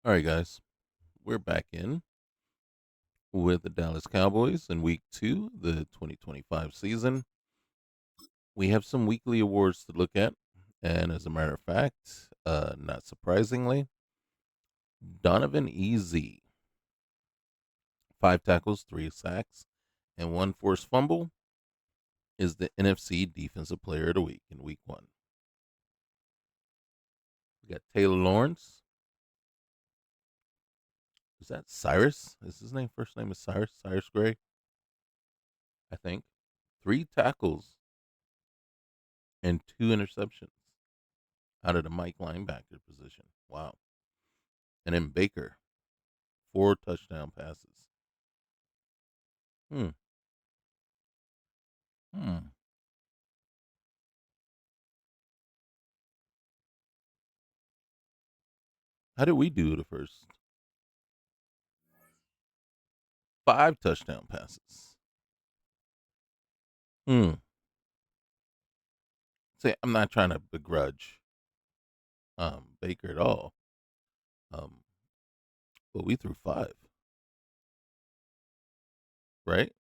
All right, guys, we're back in with the Dallas Cowboys in week two, the 2025 season. We have some weekly awards to look at. And as a matter of fact, not surprisingly, Donovan Easy, 5 tackles, 3 sacks, and 1 forced fumble, is the NFC Defensive Player of the Week in week one. We got Taylor Lawrence. Is that Cyrus? Is his name? First name is Cyrus? Cyrus Gray, I think. 3 tackles and 2 interceptions out of the Mike linebacker position. Wow. And then Baker, 4 touchdown passes. Hmm. Hmm. How did we do the first 5 touchdown passes? Hmm. See, I'm not trying to begrudge Baker at all. Um, but we threw 5, right?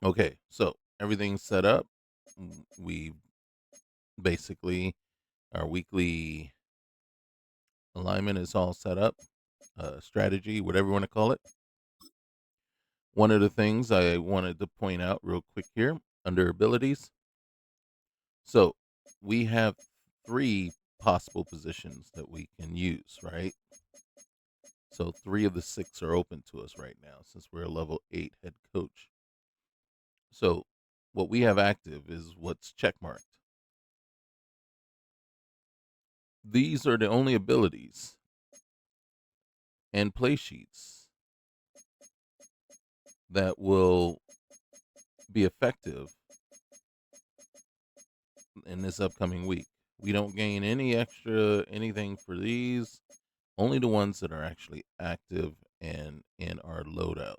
Okay, so everything's set up. We basically our weekly alignment is all set up. Strategy, whatever you want to call it. One of the things I wanted to point out real quick here under abilities. So we have 3 possible positions that we can use, right? So 3 of the 6 are open to us right now since we're a level 8 head coach. So what we have active is what's checkmarked. These are the only abilities and play sheets that will be effective in this upcoming week. We don't gain any extra anything for these, only the ones that are actually active and in our loadout.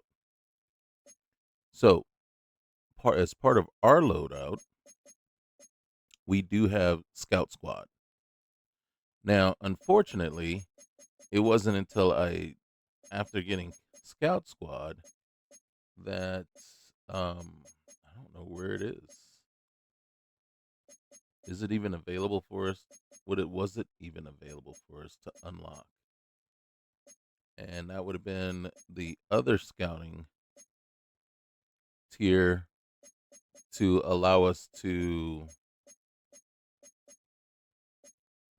So, as part of our loadout, we do have Scout Squad. Now, unfortunately, it wasn't until after getting Scout Squad, that I don't know where it is. Is it even available for us? Was it even available for us to unlock? And that would have been the other scouting tier to allow us to.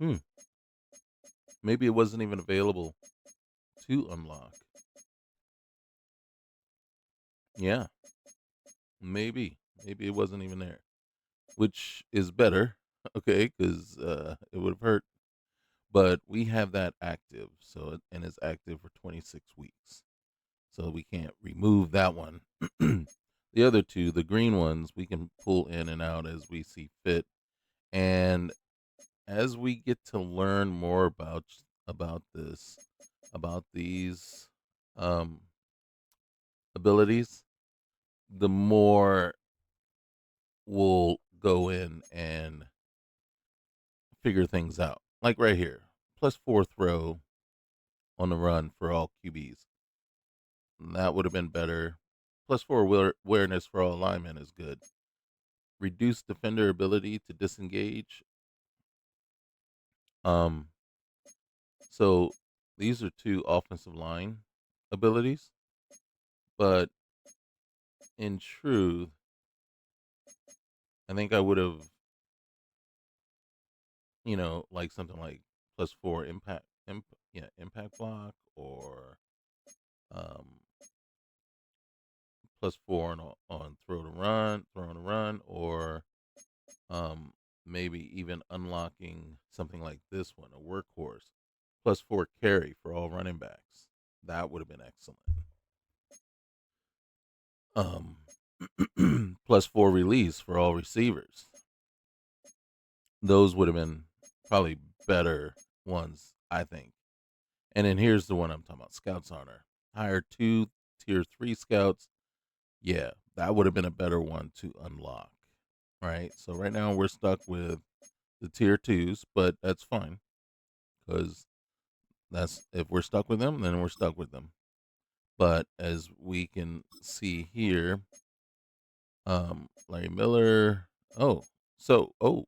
Hmm, maybe it wasn't even available to unlock. Yeah, maybe it wasn't even there, which is better. Okay, because it would have hurt. But we have that active, and it's active for 26 weeks, so we can't remove that one. The other two, the green ones, we can pull in and out as we see fit, and as we get to learn more about this, about these um, abilities, the more we'll go in and figure things out. Like right here, +4 throw on the run for all QBs. That would have been better. +4 awareness for all linemen is good. Reduced defender ability to disengage. Um, so these are 2 offensive line abilities, but in truth, I think I would have, like something like +4 impact block, or um, +4 on throw to run, or um, maybe even unlocking something like this one, a workhorse, +4 carry for all running backs. That would have been excellent. +4 release for all receivers. Those would have been probably better ones, I think. And then here's the one I'm talking about: Scouts Honor. Hire 2 tier 3 scouts. Yeah, that would have been a better one to unlock. Right. So right now we're stuck with the tier 2s, but that's fine because That's if we're stuck with them, then we're stuck with them. But as we can see here, Larry Miller. Oh, so oh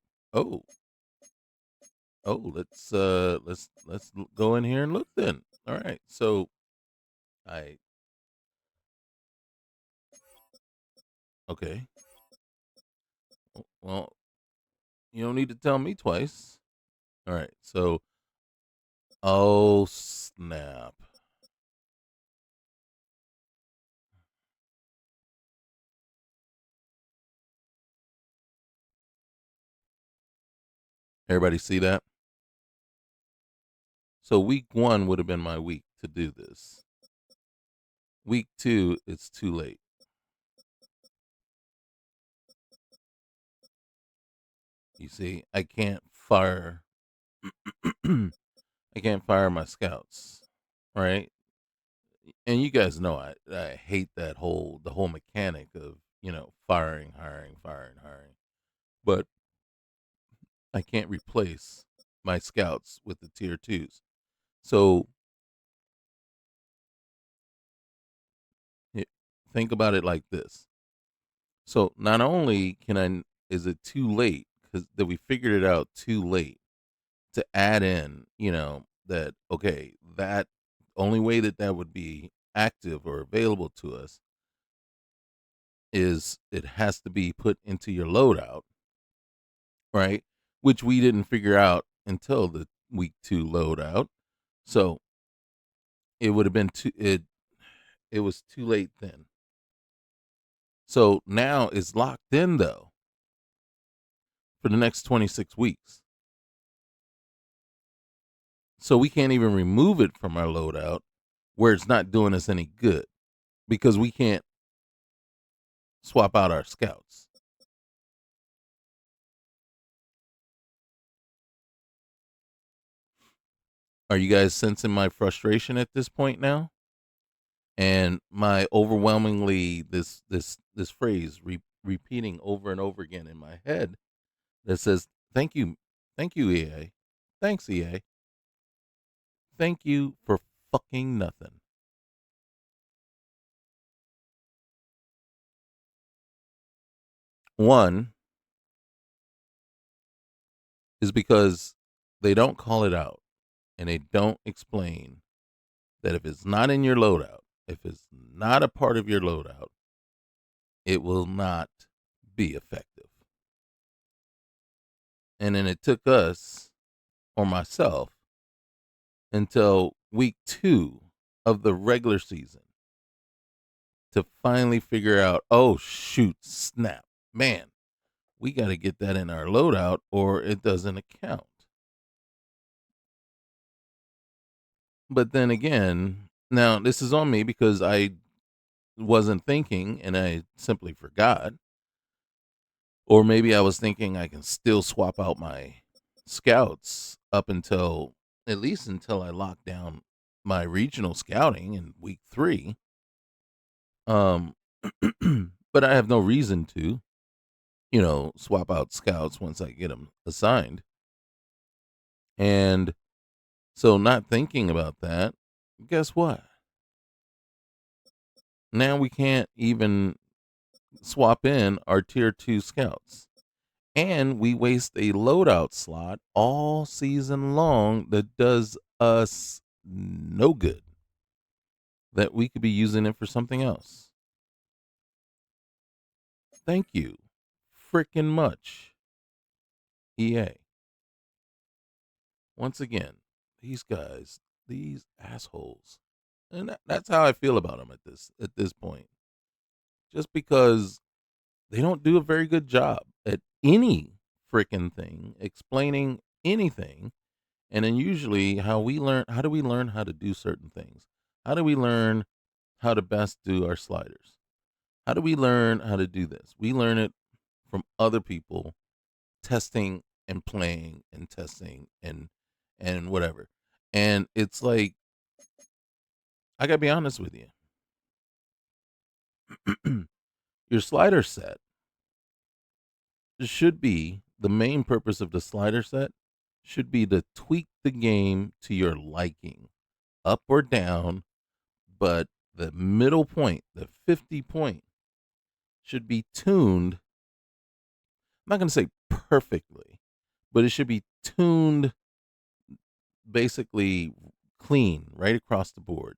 let's go in here and look then. All right, so I okay. Well, you don't need to tell me twice. All right, so oh snap! Everybody see that? So week one would have been my week to do this. Week two, it's too late. You see, I can't fire. I can't fire my scouts, right? And you guys know I hate the whole mechanic of firing, hiring, firing, hiring. But I can't replace my scouts with the tier twos. So think about it like this. So not only is it too late because that we figured it out too late to add in, that okay, that only way that would be active or available to us is it has to be put into your loadout, right? Which we didn't figure out until the week two loadout. So it would have been it was too late then. So now it's locked in though for the next 26 weeks. So we can't even remove it from our loadout where it's not doing us any good because we can't swap out our scouts. Are you guys sensing my frustration at this point now? And my overwhelmingly this phrase repeating over and over again in my head that says thank you EA, thanks EA, thank you for fucking nothing. One is because they don't call it out and they don't explain that if it's not in your loadout, if it's not a part of your loadout, it will not be effective. And then it took us or myself until week two of the regular season to finally figure out, oh, shoot, snap. Man, we got to get that in our loadout or it doesn't account. But then again, now this is on me because I wasn't thinking and I simply forgot. Or maybe I was thinking I can still swap out my scouts up until at least until I lock down my regional scouting in week three. Um, but I have no reason to, swap out scouts once I get them assigned. And so, not thinking about that, guess what? Now we can't even swap in our tier two scouts. And we waste a loadout slot all season long that does us no good, that we could be using it for something else. Thank you freaking much, EA. Once again, these guys, these assholes. And that's how I feel about them at this point. Just because they don't do a very good job at any freaking thing, explaining anything. And then usually how do we learn how to do certain things? How do we learn how to best do our sliders? How do we learn how to do this? We learn it from other people testing and playing and testing and whatever. And it's like I got to be honest with you. Your slider set should be the main purpose of the slider set should be to tweak the game to your liking. up or down, but the middle point, the 50 point, should be tuned. I'm not going to say perfectly, but it should be tuned basically clean right across the board.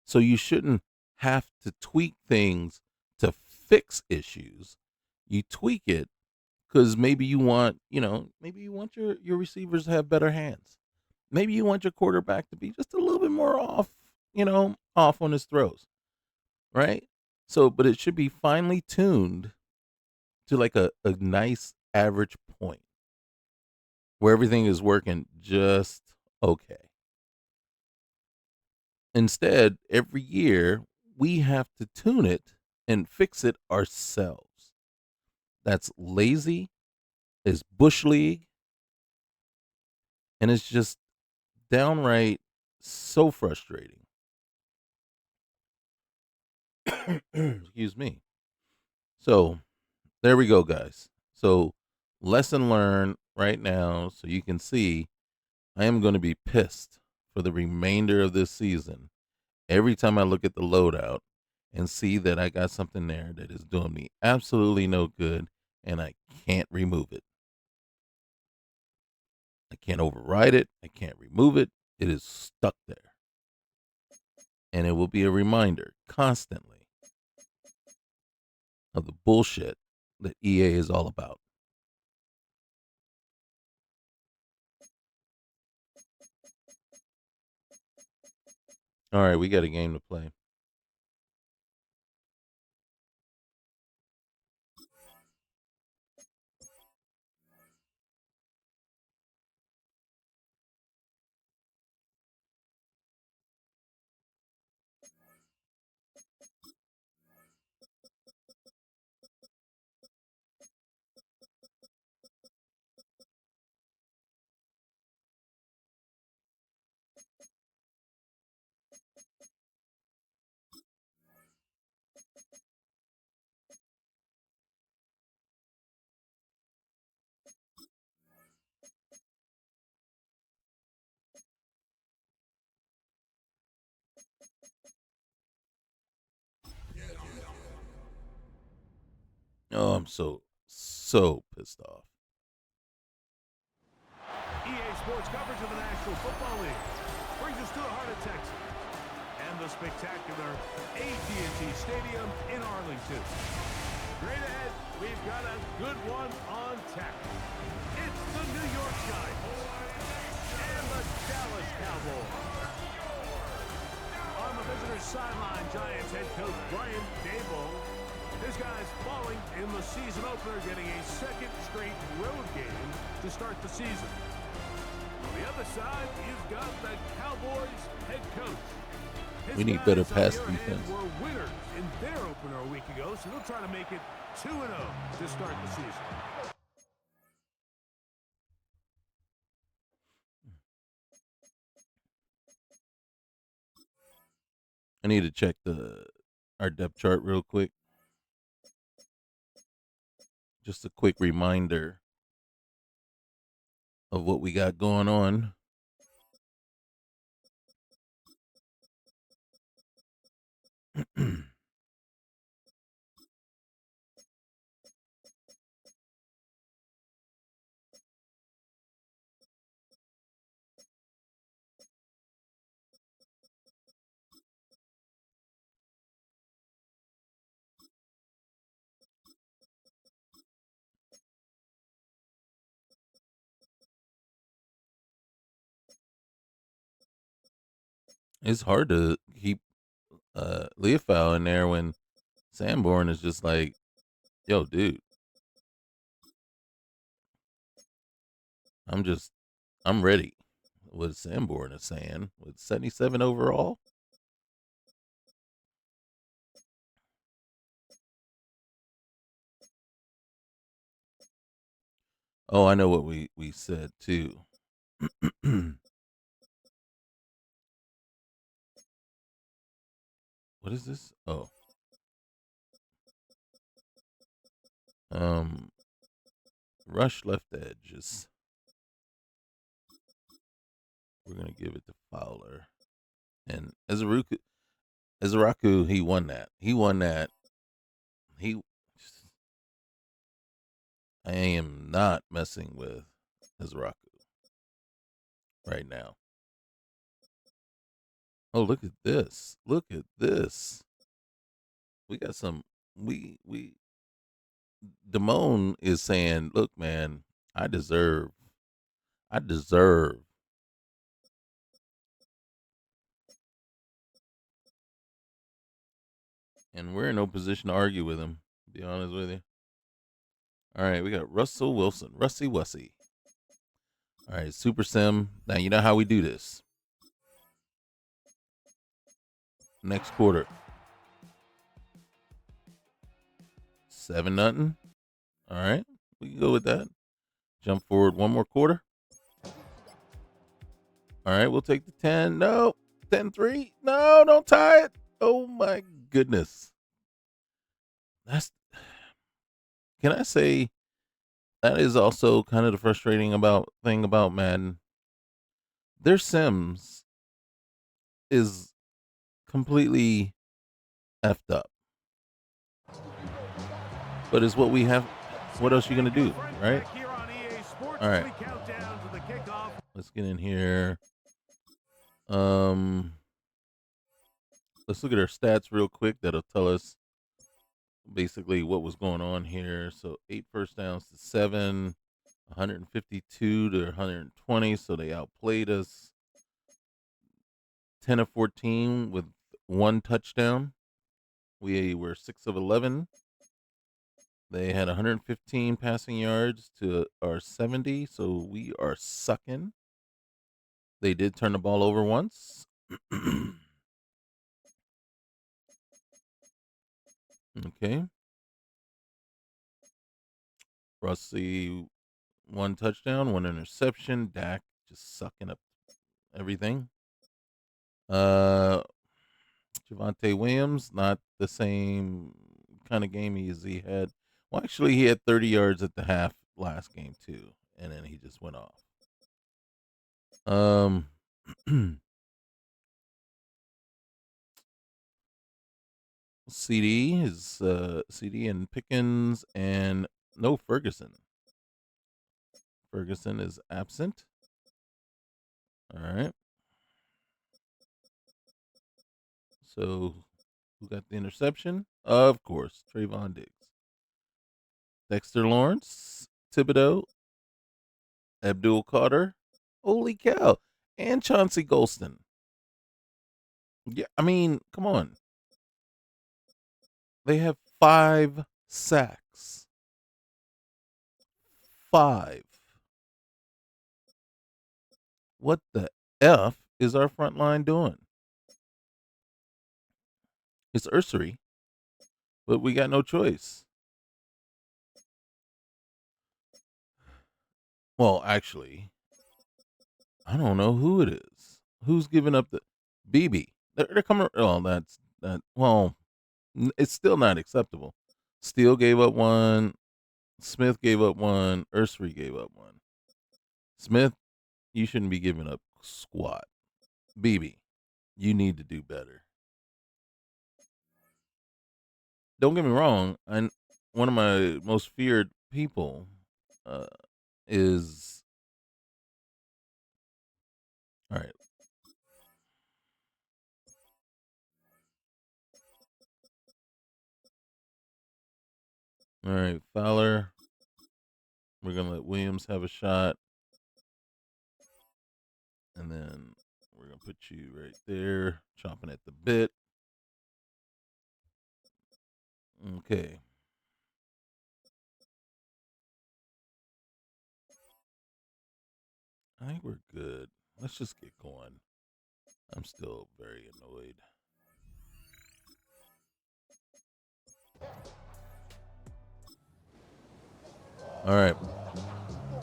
So you shouldn't have to tweak things to fix issues. You tweak it because maybe you want, maybe you want your receivers to have better hands. Maybe you want your quarterback to be just a little bit more off, off on his throws, right? So, but it should be finely tuned to like a nice average point where everything is working just okay. Instead, every year we have to tune it and fix it ourselves. That's lazy, it's bush league, and it's just downright so frustrating. Excuse me. So there we go, guys. So lesson learned right now, so you can see I am going to be pissed for the remainder of this season every time I look at the loadout and see that I got something there that is doing me absolutely no good and I can't remove it. I can't override it. I can't remove it. It is stuck there. And it will be a reminder constantly of the bullshit that EA is all about. All right, we got a game to play. Oh, I'm so pissed off. EA Sports coverage of the National Football League brings us to the heart of Texas and the spectacular AT&T Stadium in Arlington. Straight ahead, we've got a good one on tap. It's the New York Giants and the Dallas Cowboys. On the visitor's sideline, Giants head coach Brian Daboll. This guy's falling in the season opener, getting a second straight road game to start the season. On the other side, you've got the Cowboys head coach. We need better pass defense. Were winners in their opener a week ago, so they'll try to make it 2-0 to start the season. I need to check our depth chart real quick. Just a quick reminder of what we got going on. It's hard to keep Leofau in there when Sanborn is just like, yo, dude, I'm ready. What Sanborn is saying with 77 overall. Oh, I know what we said too. What is this? Oh, um, rush left edges. We're gonna give it to Fowler. And Izaraku, he won that. He won that. He, I am not messing with Izaraku right now. Oh, look at this. Look at this. We got some, we, Damone is saying, look, man, I deserve, I deserve. And we're in no position to argue with him, to be honest with you. All right, we got Russell Wilson, Rusty Wussy. All right, Super Sim. Now, you know how we do this. Next quarter. 7-0. All right, we can go with that. Jump forward one more quarter. All right, we'll take the 10. No, 10-3. No, don't tie it. Oh, my goodness. That's, can I say, that is also kind of the frustrating thing about Madden. Their Sims is completely effed up. But it's what we have. What else are you gonna do, right? All right. Let's get in here. Let's look at our stats real quick. That'll tell us basically what was going on here. So 8 first downs to 7, 152 to 120. So they outplayed us. 10 of 14 with 1 touchdown. We were 6 of 11. They had 115 passing yards to our 70, so we are sucking. They did turn the ball over once. Okay. Rusty, 1 touchdown, 1 interception. Dak just sucking up everything. Javonte Williams, not the same kind of game as he had. Well, actually, he had 30 yards at the half last game too, and then he just went off. CD is CD and Pickens and no Ferguson. Ferguson is absent. All right. So who got the interception? Of course, Trayvon Diggs. Dexter Lawrence, Thibodeau, Abdul Carter. Holy cow. And Chauncey Golston. Yeah, I mean, come on. They have 5 sacks. 5. What the F is our front line doing? It's Ursery, but we got no choice. Well, actually, I don't know who it is. Who's giving up the BB? They're coming. Oh, that's that. Well, it's still not acceptable. Steele gave up 1. Smith gave up 1. Ursery gave up 1. Smith, you shouldn't be giving up squat. BB, you need to do better. Don't get me wrong. One of my most feared people uh, is all right. All right, Fowler. We're gonna let Williams have a shot, and then we're gonna put you right there, chomping at the bit. Okay. I think we're good. Let's just get going. I'm still very annoyed. All right.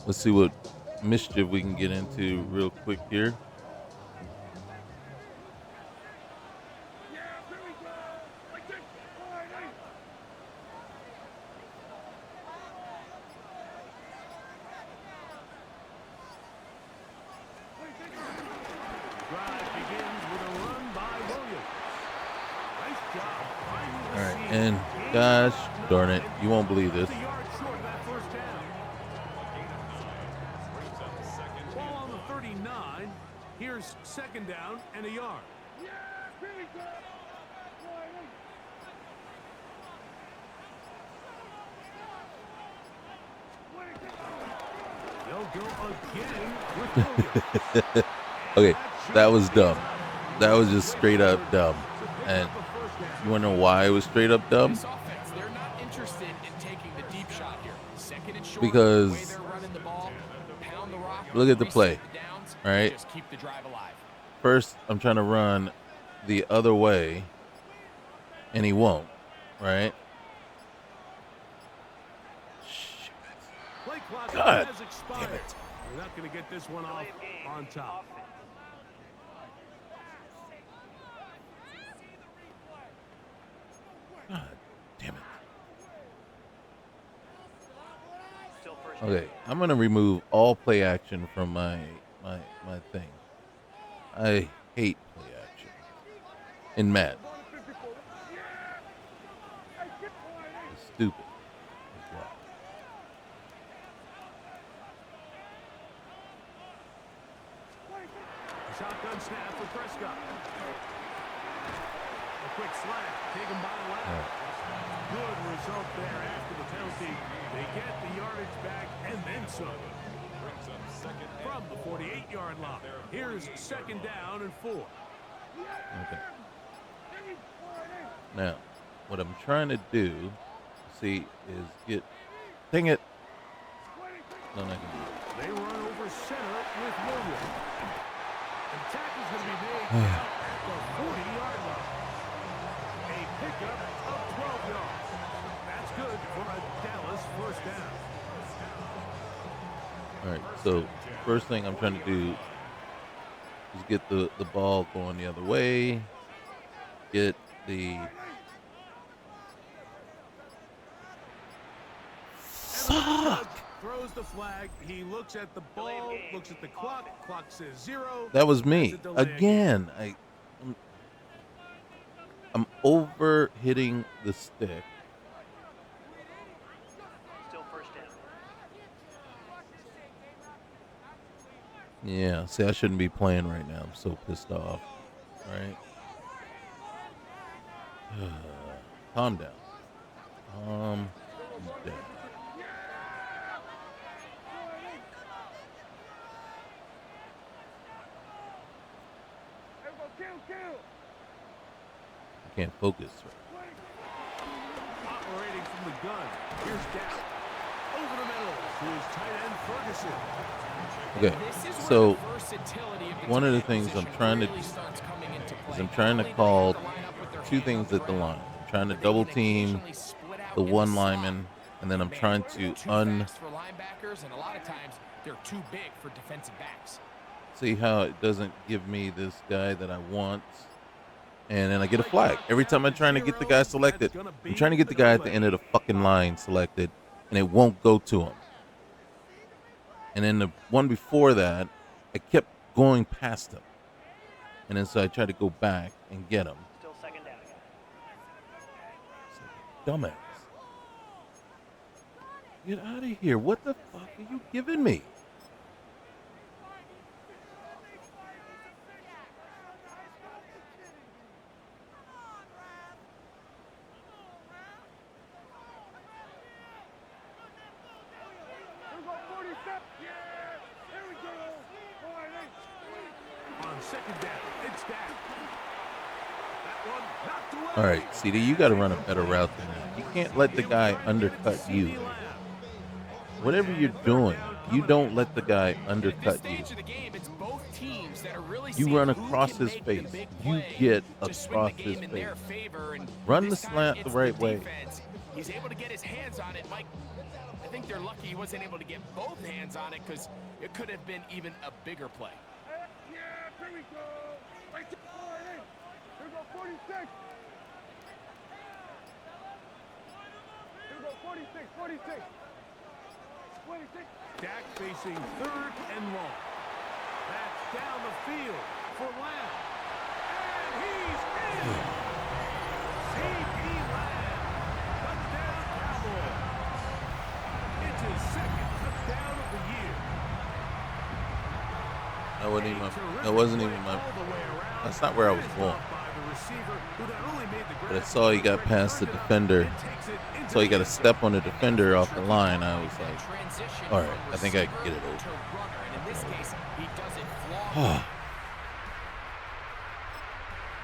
Let's see what mischief we can get into real quick here. Williams. Nice job finding All the right, seam. and Gain gosh of darn it, 9, you won't believe just this. a yard short of that first down. Ball on the 39. Here's second down and a yard. They'll go again with Williams. Okay, that was dumb. That was just straight up dumb. And you want to know why it was straight up dumb? This offense, they're not interested in taking the deep shot here. Second and short, Because the way they're running the ball, pound the rock, look at the reset play, the downs, all right? just keep the drive alive. First, I'm trying to run the other way, and he won't, right? Shit. Play clock God has expired. damn it. We're not going to get this one off on top. God damn it. Okay, I'm gonna remove all play action from my thing. I hate play action in Madden. It's stupid. It's wrong. Shotgun snap for Prescott. A quick slide, taken by Lamb. Good result there after the penalty. They get the yardage back and then some. From the 48-yard line. Here's second down and 4. Okay. Now, what I'm trying to do, see, is get. Dang it. No, I can do it. They run over center with Williams. And tackle's going to be made at the 40-yard line. A pickup of 12 yards. That's good for a Dallas first down. All right, so first thing I'm trying to do is get the ball going the other way. Get the. Fuck! Throws the flag. He looks at the ball, looks at the clock. Clock says 0. That was me That's a delay again. I'm over hitting the stick. Still first down. Yeah, see, I shouldn't be playing right now. I'm so pissed off. Right? Calm down. Calm down. I can't focus. Operating from the gun. Here's down. Over the middle to his tight end Ferguson. Okay, This is where so the versatility of the one of the tight end things I'm position trying to really starts coming into is play. I'm trying to Not only call do they have to line up with their two hands things on at the ground, line. I'm trying to but they double can team occasionally split out the in one slot. lineman, and then I'm Man, trying they're to too fast for linebackers, and a lot of times they're too big for defensive backs. see how it doesn't give me this guy that I want. And then I get a flag. Every time I'm trying to get the guy selected, I'm trying to get the guy at the end of the fucking line selected, and it won't go to him. And then the one before that, I kept going past him. And then so I tried to go back and get him. Still second down. It's like, dumbass. Get out of here. What the fuck are you giving me? On second down, it's down. That one knocked away. All right, CD, you got to run a better route than that. You can't let the guy undercut you. Whatever you're doing, you don't let the guy At this undercut you. stage of the game, it's both teams that are really You seeing run who across can his make the face. big You play get to swing across the his game in their face. favor, and Run this the time slant it's the right way. defense. He's able to get his hands on it. Mike, I think they're lucky he wasn't able to get both hands on it because it could have been even a bigger play. Here we go. Right to Here we go, 46. Here we go, 46, 46. 26. Dak facing third and long. That's down the field for Lamb. And he's That wasn't even my. That's not where I was going. But I saw he got past the defender, so he got a step on the defender off the line. I was like, all right, I think I can get it over.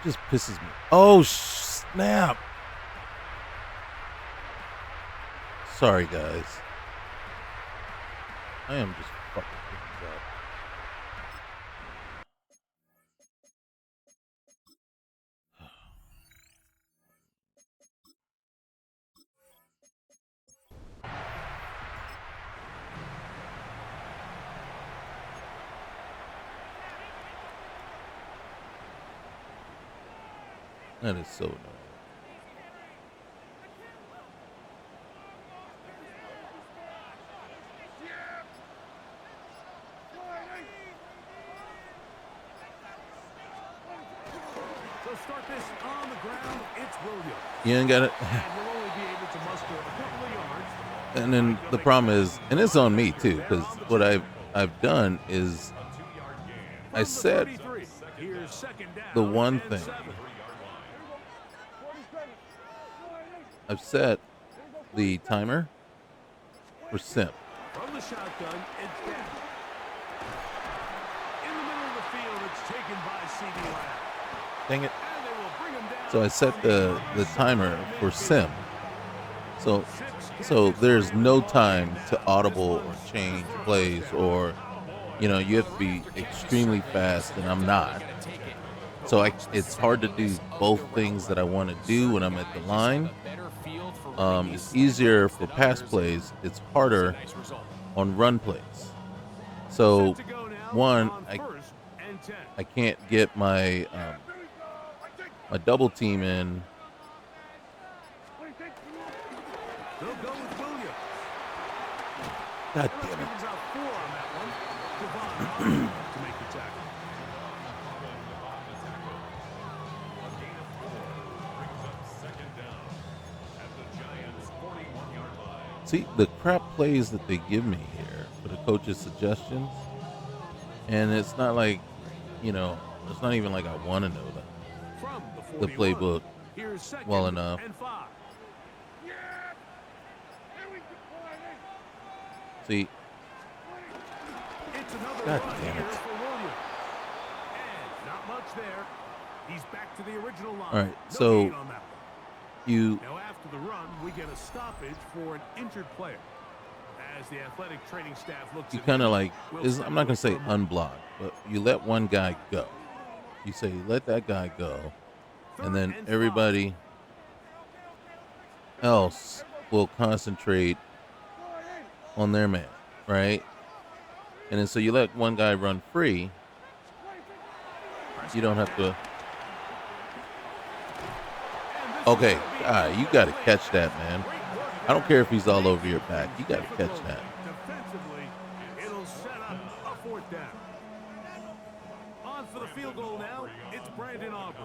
Just pisses me. Oh snap! Sorry guys, I am just fucking things up. That is so annoying. So start this on the ground. It's Williams. You ain't got it. And will only be able to muster a couple of yards. And then the problem is, and it's on me too, because what I've done is I set the one thing. I've set the timer for sim. From the shotgun, it's down. In the middle of the field, it's taken by CD Lamb. Dang it. And they will bring him down. So I set the timer for sim. So there's no time to audible or change plays, or you have to be extremely fast, and I'm not. So it's hard to do both things that I want to do when I'm at the line. It's easier for pass plays. It's harder on run plays. So one, I can't get my my double team in. They'll go with Williams. God damn it. Brings out 4 on that one. Devon to make the tackle. A gain of 4 brings up second down at the Giants' 41-yard line. See, the crap plays that they give me here for the coach's suggestions, and it's not like, it's not even like I want to know From the 41, playbook here's second well enough. and 5. See, It's another God run damn here it. for Williams. And not much there. He's back to the original line. All right, No so gain on that one. you Now after the run, we get a stoppage for an injured player. As the athletic training staff looks at kind of him, like, we'll I'm not going to say separate from- unblock, but you let one guy go. You say, let that guy go, and then Third and everybody else will concentrate on their man, right? And then so you let one guy run free. You don't have to. Okay, you got to catch that, man. I don't care if he's all over your back. You got to catch that. Defensively, it'll set up a 4th down. On for the field goal now. It's Brandon Aubrey.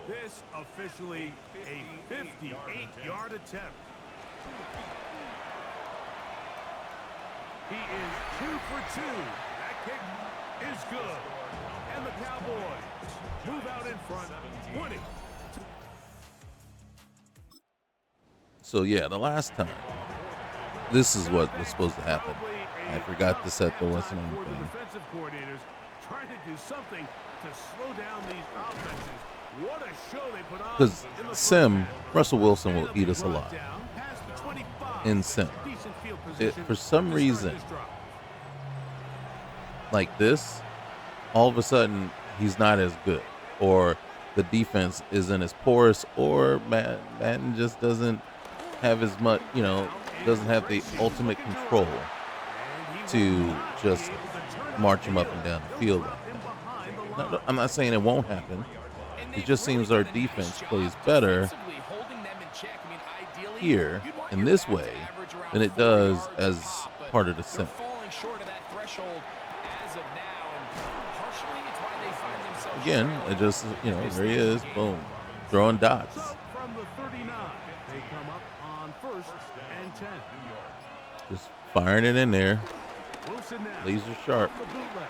This officially a 58-yard attempt. He is 2 for 2. That kick is good. And the Cowboys move out in front, 20. So yeah, the last time, this is what was supposed to happen. I forgot to set the what's the name thing. Defensive coordinators trying to do something to slow down these offenses. What a show they put on. Because sim, Russell Wilson will eat us alive in sim. For some reason, like this, all of a sudden he's not as good, or the defense isn't as porous, or Madden just doesn't have as much, doesn't have the ultimate control to just march him up and down the field like that. No, I'm not saying it won't happen. It just seems our defense plays better here in this way than it does as part of the sim. Again, it just, there he is, boom, throwing dots. From the 39, they come up on 1st and 10. Just firing it in there, Wilson now. laser sharp. The bootleg.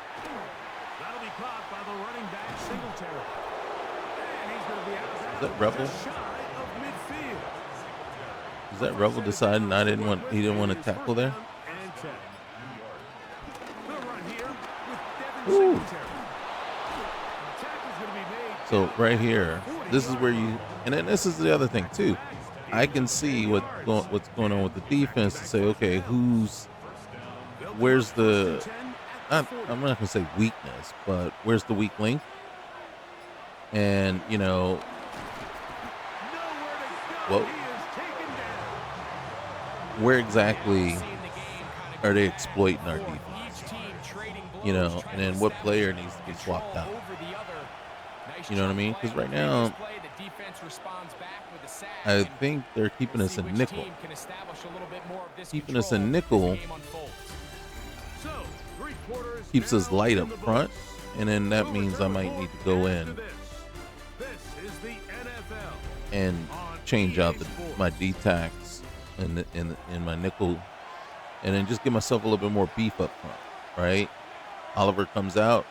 That'll be caught by the running back Singletary. And he's going to be out of Is bounds that Rebel? just shy of midfield. Is that Rebel deciding he didn't want to tackle there? And 10. The run here with Devin Ooh. Singletary. Tackle's going to be made. So right here, this is where you, and then this is the other thing too. I can see what's going on with the defense to say, okay, where's the, I'm not going to say weakness, but where's the weak link? And, you know, well, where exactly are they exploiting our defense? You know, and then what player needs to be swapped out? You know what I mean? Because right now, I think they're keeping us in nickel. Keeping us in nickel keeps us light up front, and then that means I might need to go in and change out my D-tacks in my nickel, and then just give myself a little bit more beef up front, right? Oliver comes out,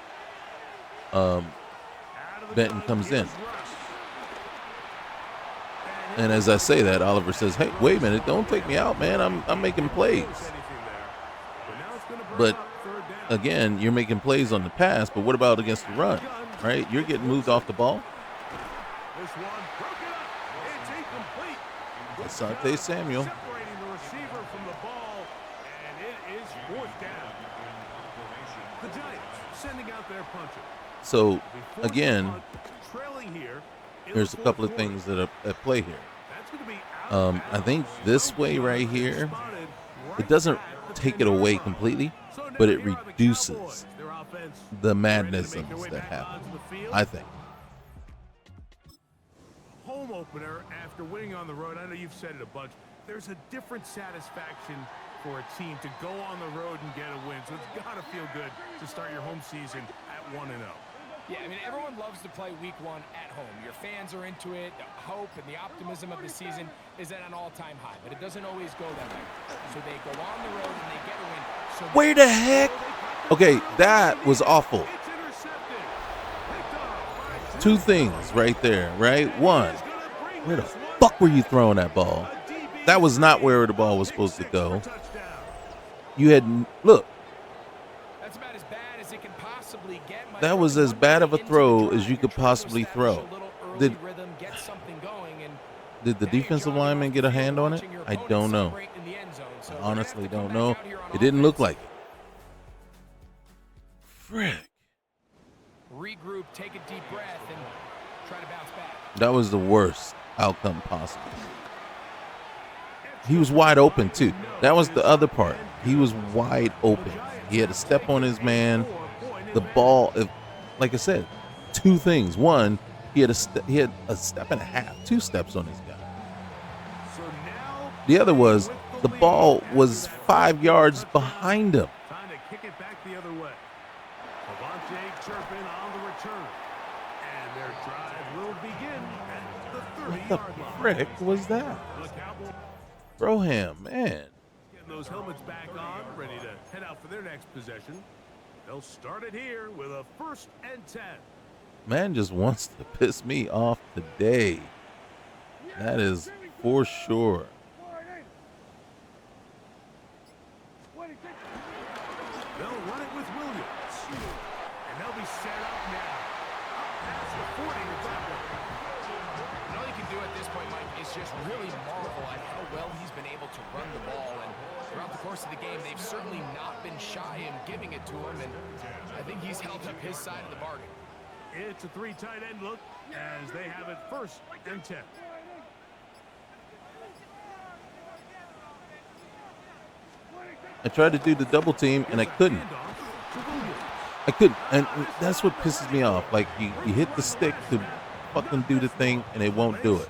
Benton comes in. And as I say that, Oliver says, hey, wait a minute, don't take me out, man. I'm making plays. But again, you're making plays on the pass, but what about against the run, right? You're getting moved off the ball. Asante Samuel. Separating the receiver from the ball, and it is fourth down. The Giants sending out their puncher. So again, trailing here. there's a couple of things that are at play here. I think this way right here, it doesn't take it away completely, but it reduces the madnessums that happen, I think. Home opener after winning on the road. I know you've said it a bunch. There's a different satisfaction for a team to go on the road and get a win. So it's got to feel good to start your home season at 1-0. Yeah, I mean, everyone loves to play week one at home. Your fans are into it. The hope and the optimism of the season is at an all-time high, but it doesn't always go that way. So they go on the road and they get a win. So where the heck? Okay, that was awful. Two things right there, right? One, where the fuck were you throwing that ball? That was not where the ball was supposed to go. You had, look. That's about as bad as it can possibly get. That was as bad of a throw as you could possibly throw. Did the defensive lineman get a hand on it? I don't know. I honestly don't know. It didn't look like it. Frick. Regroup, take a deep breath, and try to bounce back. That was the worst outcome possible. He was wide open, too. That was the other part. He was wide open. He had to step on his man. The ball, like I said, two things. One, he had a step and a half, 2 steps on his guy. The other was the ball was 5 yards behind him. Trying to kick it back the other way. Turpin on the return. And their drive will begin at the 30-yard line. What the frick was that? Broham, man. Getting those helmets back on, ready to head out for their next possession. They'll start it here with a 1st and 10. Man just wants to piss me off today. That is for sure. They'll run it with Williams. And they'll be set up now. Past the 40 to that one. And all you can do at this point, Mike, is just really marvel at how well he's been able to run the ball. And throughout the course of the game, they've certainly not been shy in giving it to him. And I think he's held up his side of the bargain. It's a 3 tight end look as they have it 1st and 10. I tried to do the double team and I couldn't. And that's what pisses me off. Like you hit the stick to fucking do the thing and it won't do it.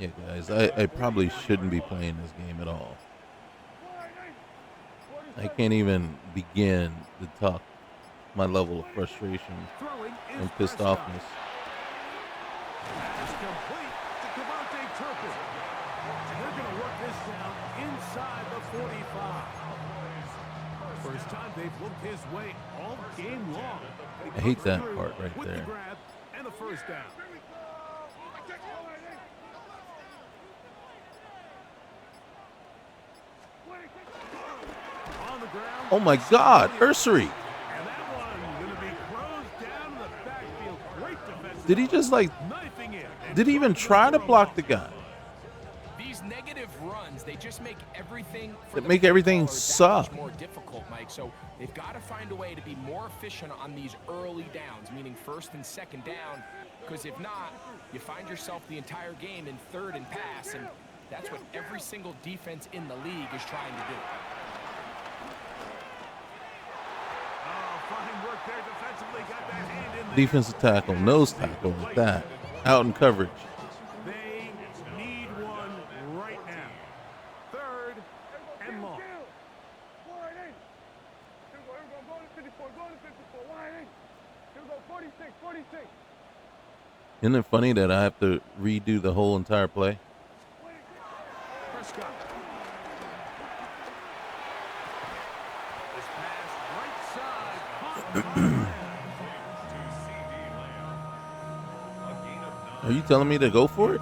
Yeah, guys, I probably shouldn't be playing this game at all. I can't even begin to talk my level of frustration and pissed offness. inside the 45. First time they've looked his way all game long. I hate that part right with there. The grab and the first down. On the ground. Oh my God, Ursery. And that one going to be closed down in the backfield. Great defensive. Did he just like, knifing in. did he even try to block the guy? These negative runs, they just make everything for They the make play everything callers that suck. much more difficult, Mike. So they've got to find a way to be more efficient on these early downs, meaning first and second down, because if not, you find yourself the entire game in third and pass, and that's what every single defense in the league is trying to do. Fine work there defensively. Got that hand in there. Defensive tackle, nose tackle with that. Out in coverage. They need one right now. Third and long. Isn't it funny that I have to redo the whole entire play? Prescott. This pass right side. Are you telling me to go for it?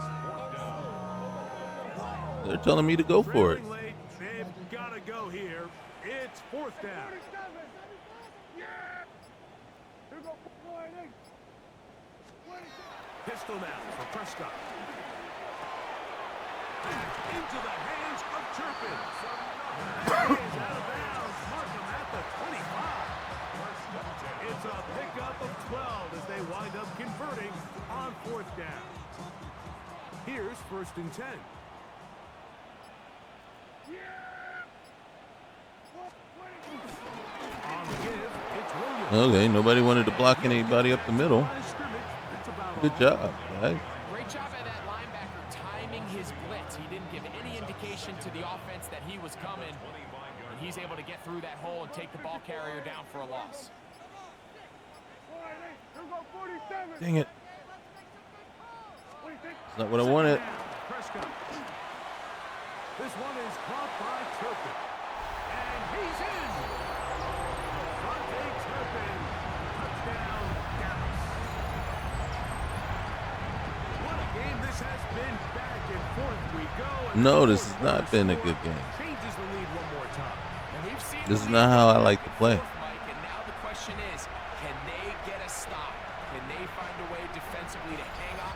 They're telling me to go for it. Trailing late, they've got to go here. It's fourth down. Pistol now for Prescott. Into the hands of Turpin. He's out of bounds. Mark him at the 25. It's a pickup of 12 as they wind up converting on fourth down. Here's first and 10. On the give, it's Williams. Okay, nobody wanted to block anybody up the middle. Line of scrimmage, that's about Good all. job, guys. Great job by that linebacker timing his blitz. He didn't give any indication to the offense that he was coming, and he's able to get through that hole and take the ball carrier down for a loss. Dang it. That's not what I wanted. Prescott. This one is caught by Turpin. And he's in. Vontae Turpin. Touchdown, Dallas. What a game this has been. Back and forth we go. And No, this has not been a good game. changes the lead one more time. And we've seen This the is lead not how I go like back to and play. forth, Mike, and now the question is, can they get a stop? Can they find a way defensively to hang on?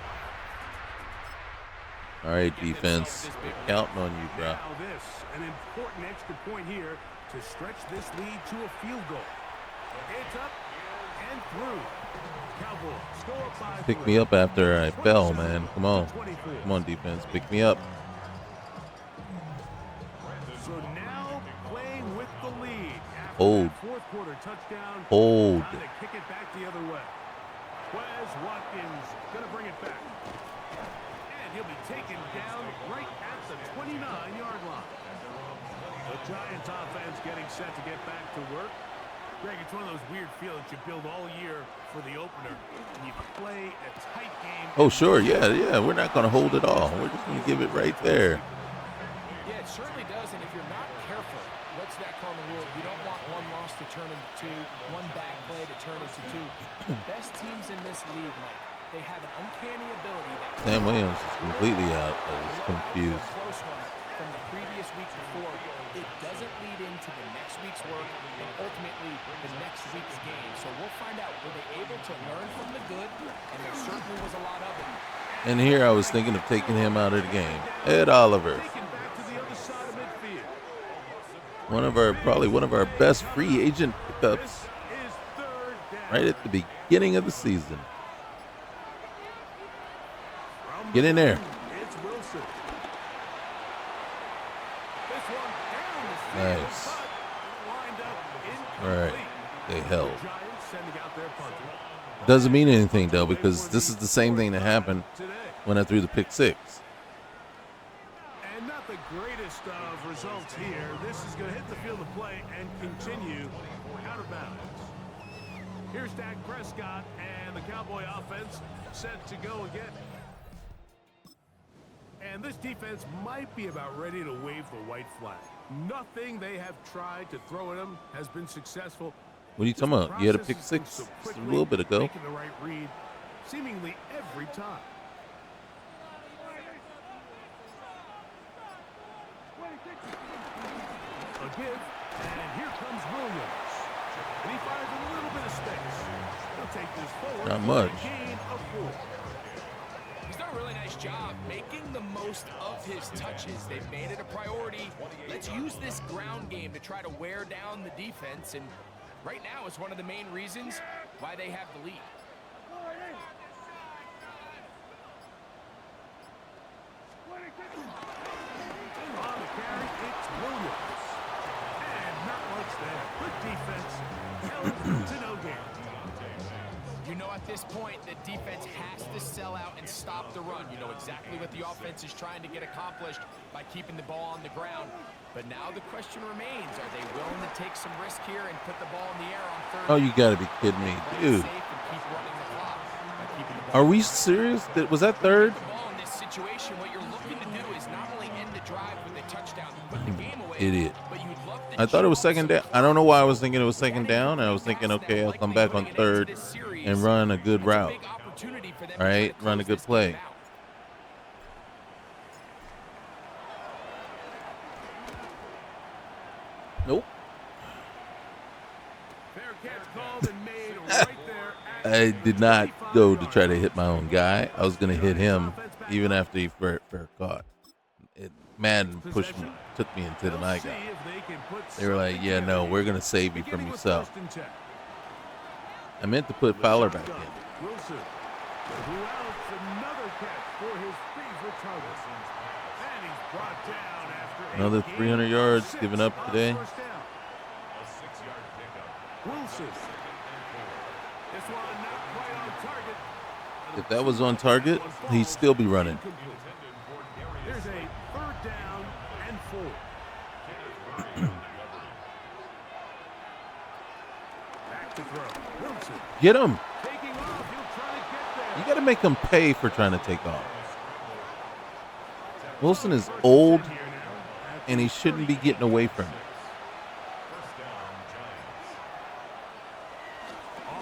All right, defense. We're counting on you, bro. Now this, an important extra point here to stretch this lead to a field goal. It's up and through. Cowboys go up by Pick 3. me up after I fell, man. Come on. 24. Come on, defense. Pick me up. So now playing with the lead. After Hold. that fourth quarter touchdown. Hold. Trying to kick it back the other way. Wes Watkins going to bring it back. And he'll be taken down right at the 29-yard line. The Giants offense getting set to get back to work. Greg, it's one of those weird fields you build all year for the opener. And you play a tight game. Oh, sure. Yeah. We're not going to hold it all. We're just going to give it right there. Yeah, it certainly does, and if you're not careful, what's that cardinal rule? You don't want one loss to turn into two, one bad play to turn into two. The best teams in this league, Mike, they have an uncanny ability that Sam Williams is completely out. He's confused. a close one from the previous week before. It doesn't lead into the next week's work and ultimately the next week's game. So we'll find out, were they able to learn from the good? And there certainly was a lot of it. And here I was thinking of taking him out of the game. Ed Oliver. Taken back to the other side of midfield. Probably one of our best free agent pickups This is third down. right at the beginning of the season. From Get in there. It's Wilson. This one down the field, Nice. but lined up All right. incomplete. They held. Giants sending out their punter. Doesn't mean anything, though, because this is the same thing that happened Today. when I threw the pick six. And not the greatest of results here. This is going to hit the field of play and continue out of bounds. Here's Dak Prescott and the Cowboy offense set to go again. And this defense might be about ready to wave the white flag. Nothing they have tried to throw at him has been successful. What are you talking about? You had a pick six just a little bit ago. Making the right read seemingly every time. A give, and here comes Williams. And he fires a little bit of space. He'll take this forward. Not much. For a gain of 4. He's done a really nice job making the most of his touches. They've made it a priority. Let's use this ground game to try to wear down the defense, and right now it's one of the main reasons why they have the lead. On the carry, it's Williams. And not much there. Good defense. Held to no gain. You know, at this point, the defense has to sell out and stop the run. You know exactly what the offense is trying to get accomplished by keeping the ball on the ground. But now the question remains, are they willing to take some risk here and put the ball in the air on third? Oh, you got to be kidding me, dude. Are we serious? Was that third? In this situation, what you're looking to do is not only end the drive with a touchdown, put the game away, Idiot. but you'd love to I thought it was second down. I don't know why I was thinking it was second down. I was thinking, okay, I'll come back on third and run a good route. All right, run a good play. Nope. Fair catch called and made right there. I did not go to try to hit my own guy. I was going to hit him even after he fair caught. Madden pushed me, took me into the my guy. They were like, yeah, no, we're going to save you from yourself. I meant to put Fowler back in. Wilson, who else another catch for his favorite target. And he's brought down after Another 300 yards given up today. Wilson. This one not quite on target. If that was on target, he'd still be running. There's a third down and 4. Back to throw. Wilson. Get him. Taking off. He'll try to get there. You got to make him pay for trying to take off. Wilson is old, and he shouldn't be getting away from it.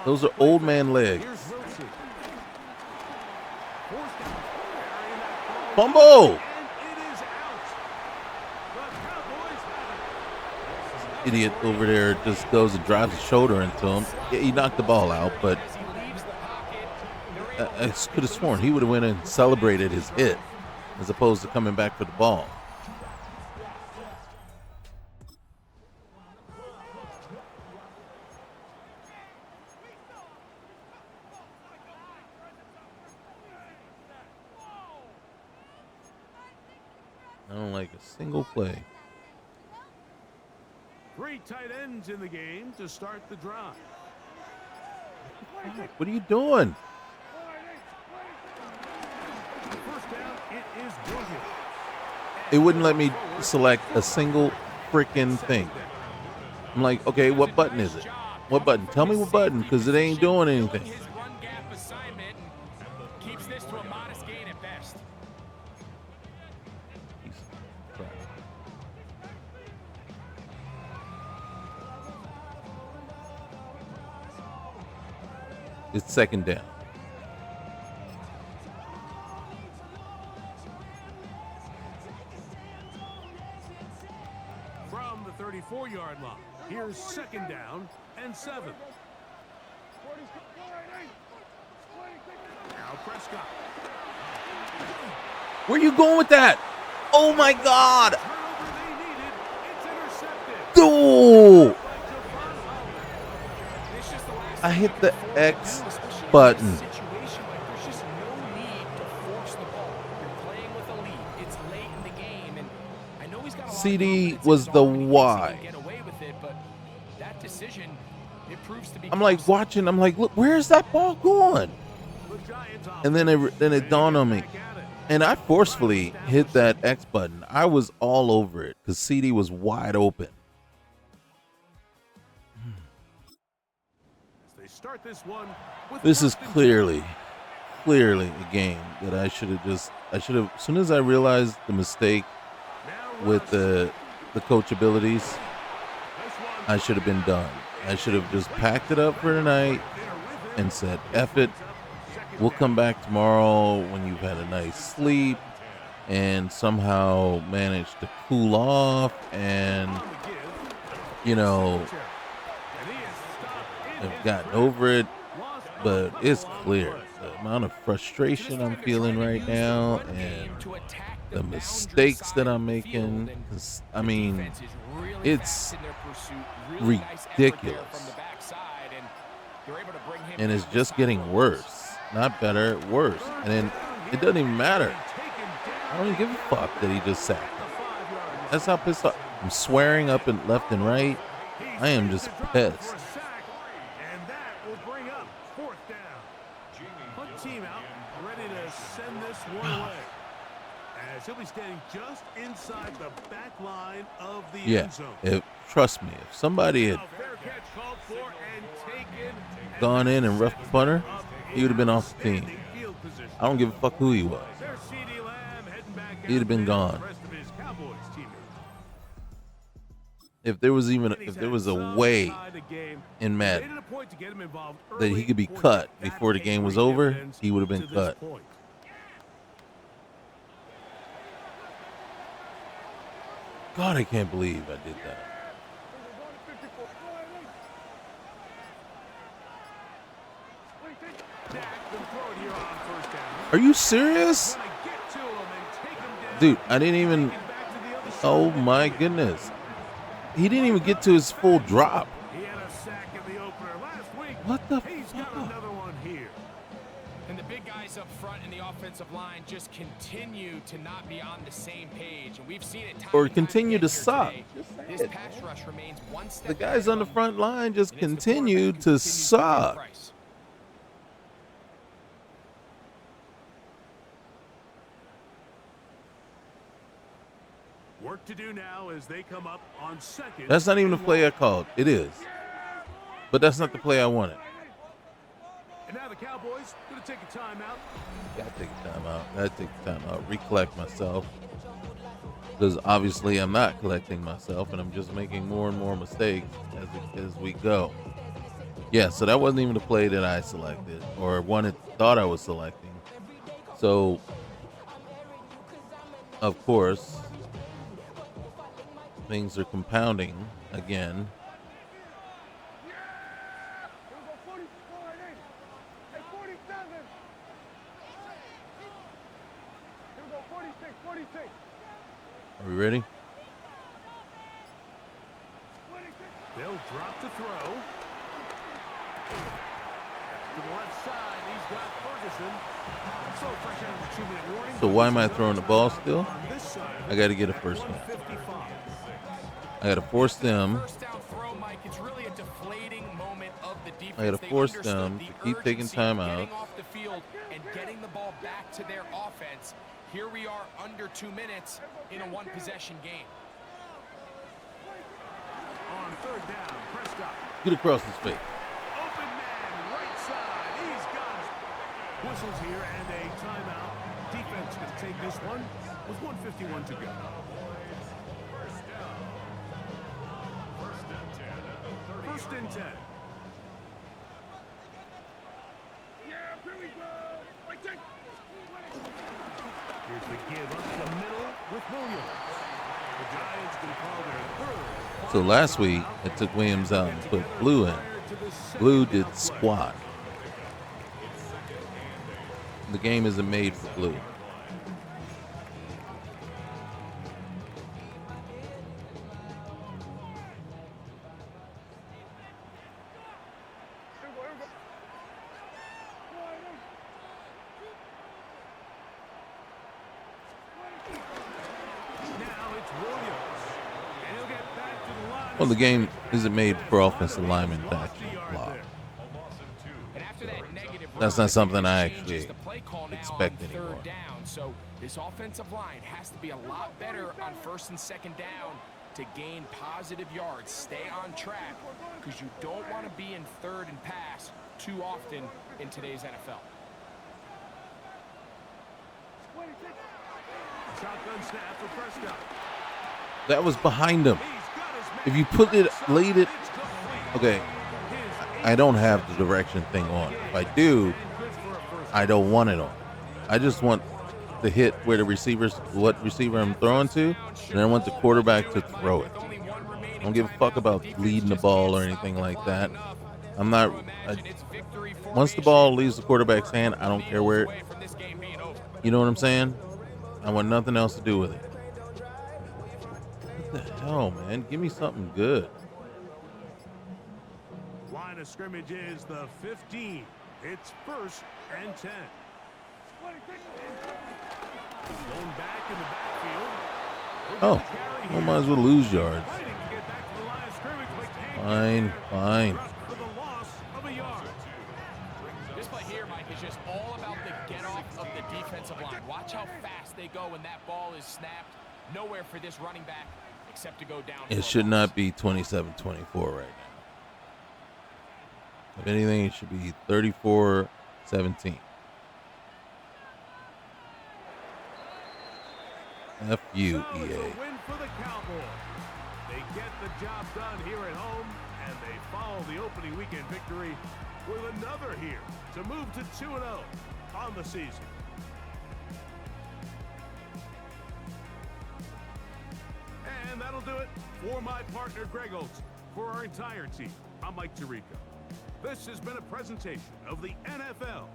Those are old man legs. Fumble! Idiot over there just goes and drives his shoulder into him. Yeah, he knocked the ball out, but I could have sworn he would have went and celebrated his hit as opposed to coming back for the ball. I don't like a single play. 3 tight ends in the game to start the drive. What are you doing? First down, it is Williams. It wouldn't let me select a single freaking thing. I'm like, okay, what button is it? What button? Tell me what button, because it ain't doing anything. Keeps this to a modest gain at best. It's second down. From the 34-yard line, here's second down and 7. Now Prescott. Where you going with that? Oh my God! Oh! I hit the X button. CD was the Y. I'm like watching. I'm like, look, where's that ball going? And then it dawned on me, and I forcefully hit that X button. I was all over it because CD was wide open. They start this one with This is clearly clearly a game that I should have, as soon as I realized the mistake with the coach abilities, I should have been done. I should have just packed it up for tonight and said, F it. We'll come back tomorrow when you've had a nice sleep and somehow managed to cool off and, you know, have gotten over it. But it's clear the amount of frustration I'm feeling right now and the mistakes that I'm making. I mean, it's ridiculous. And it's just getting worse. Not better, worse. And then it doesn't even matter. I don't even give a fuck that he just sacked him. That's how pissed off. I'm swearing up and left and right. I am just pissed. And that will bring up fourth down. Punt team out, ready to send this one away. As he'll be standing just inside the back line of the end zone. Trust me, if somebody had gone in and roughed the punter, he would have been off the team. I don't give a fuck who he was. He'd have been gone. If there was a way in Madden that he could be cut before the game was over, he would have been cut. God, I can't believe I did that. Are you serious? Dude, I didn't even... Oh my goodness. He didn't even get to his full drop. What the fuck? And the big guys up front in the offensive line just continue to not be on the same page. And we've seen it or continue to suck. This pass rush remains one step. The guys on the front line just continue to suck. Work to do now as they come up on second. That's not even the play I called. It is. But that's not the play I wanted. And now the Cowboys going to take a timeout. Gotta take a timeout. Recollect myself. Because obviously I'm not collecting myself and I'm just making more and more mistakes as we go. Yeah, so that wasn't even the play that I selected or thought I was selecting. So, of course, things are compounding again. Are we ready? They'll drop the throw. To the left side, he's got Ferguson. So fresh out of the 2-minute warning. So why am I throwing the ball still? I got to get a first down. I got to force them. I got to force them to keep taking timeouts. And getting the ball back to their offense. Here we are under 2 minutes in a one-possession game. On third down, Prescott. Get across his face. Open man, right side. He's got it. Whistles here and a timeout. Defense going to take this one with 1:51 to go. First and 10. Here's the give up the middle with Williams. The Giants going to call their third. So last week, I took Williams out and put Blue in. Blue did squat. The game isn't made for Blue. Well, the game isn't made for offensive linemen to actually block. That's not something I actually expect anymore. So this offensive line has to be a lot better on first and second down to gain positive yards. Stay on track because you don't want to be in third and pass too often in today's NFL. Shotgun snap for Prescott. That was behind him. He's got his man. If you put it, laid it, It's complete. okay, His I don't have the direction thing on. If I do, and good for a first I don't want it on. I just want the hit where the what receiver I'm throwing to, and I want the quarterback to throw it. I don't give a fuck about leading the ball or anything like that. I'm not. I, once the ball leaves the quarterback's hand, I don't care where. You know what I'm saying? I want nothing else to do with it. What the hell, man? Give me something good. line of scrimmage is the 15. It's 1st and 10. Going back in the backfield. Oh, well, might as well lose yards. Fighting to get back to the line of scrimmage, but can't Fine, get there. fine. Just for the loss of a yard. This play here, Mike, is just all about the get-off of the defensive line. Watch how fast they go when that ball is snapped. Nowhere for this running back except to go down. It should not be 27-24 right now. If anything, it should be 34-17. F you, So EA. it's a win for the Cowboys. They get the job done here at home, and they follow the opening weekend victory with another here to move to 2-0 on the season. And that'll do it for my partner, Greg Olson. For our entire team, I'm Mike Tirico. This has been a presentation of the NFL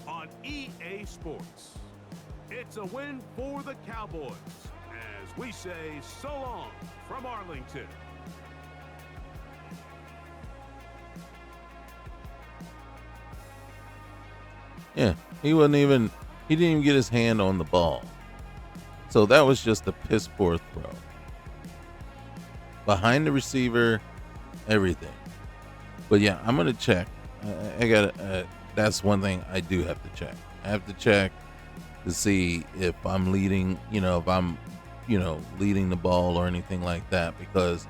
on EA Sports. It's a win for the Cowboys, as we say so long from Arlington. Yeah, he didn't even get his hand on the ball. So that was just a piss poor throw. Behind the receiver, everything. But yeah, I'm going to check. I got that's one thing I do have to check. I have to check to see if I'm leading, if I'm, leading the ball or anything like that, because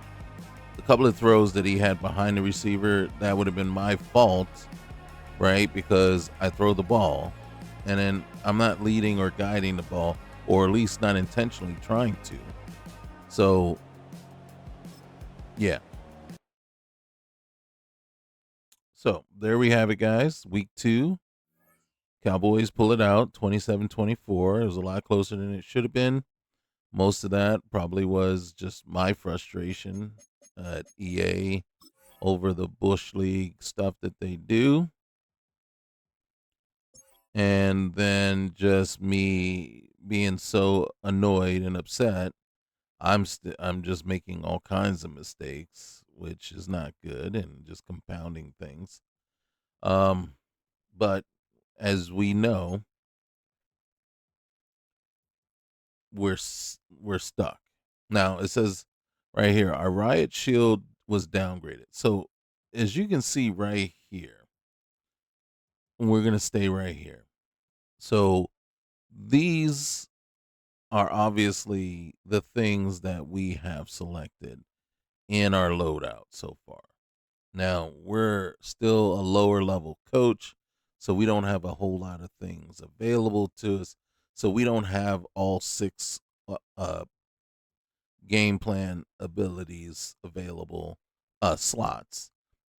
a couple of throws that he had behind the receiver, that would have been my fault, right? Because I throw the ball and then I'm not leading or guiding the ball, or at least not intentionally trying to. So, yeah. So there we have it, guys. Week 2. Cowboys pull it out 27-24. It was a lot closer than it should have been. Most of that probably was just my frustration at EA over the Bush League stuff that they do. And then just me being so annoyed and upset. I'm just making all kinds of mistakes, which is not good, and just compounding things. But as we know, we're stuck. Now it says right here, our riot shield was downgraded. So as you can see right here, we're gonna stay right here. So these are obviously the things that we have selected in our loadout so far. Now we're still a lower level coach, so we don't have a whole lot of things available to us. So we don't have all 6 game plan abilities available, slots,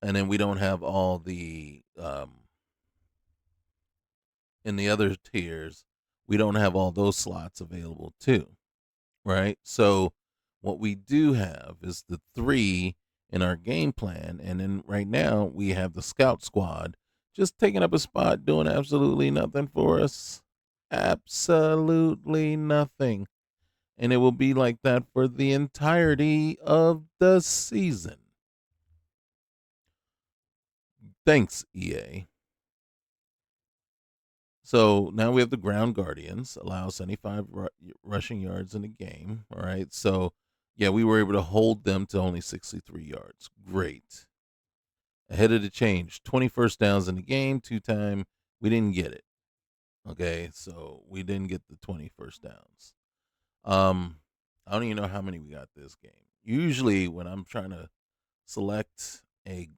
and then we don't have all the in the other tiers. We don't have all those slots available too, right? So what we do have is the 3 in our game plan, and then right now we have the scout squad just taking up a spot, doing absolutely nothing for us. Absolutely nothing. And it will be like that for the entirety of the season. Thanks, EA. So now we have the ground guardians, allow 75 rushing yards in a game. All right. So, yeah, we were able to hold them to only 63 yards. Great. Ahead of the change, 20 first downs in the game, 2-time. We didn't get it. Okay. So we didn't get the 20 first downs. I don't even know how many we got this game. Usually when I'm trying to select a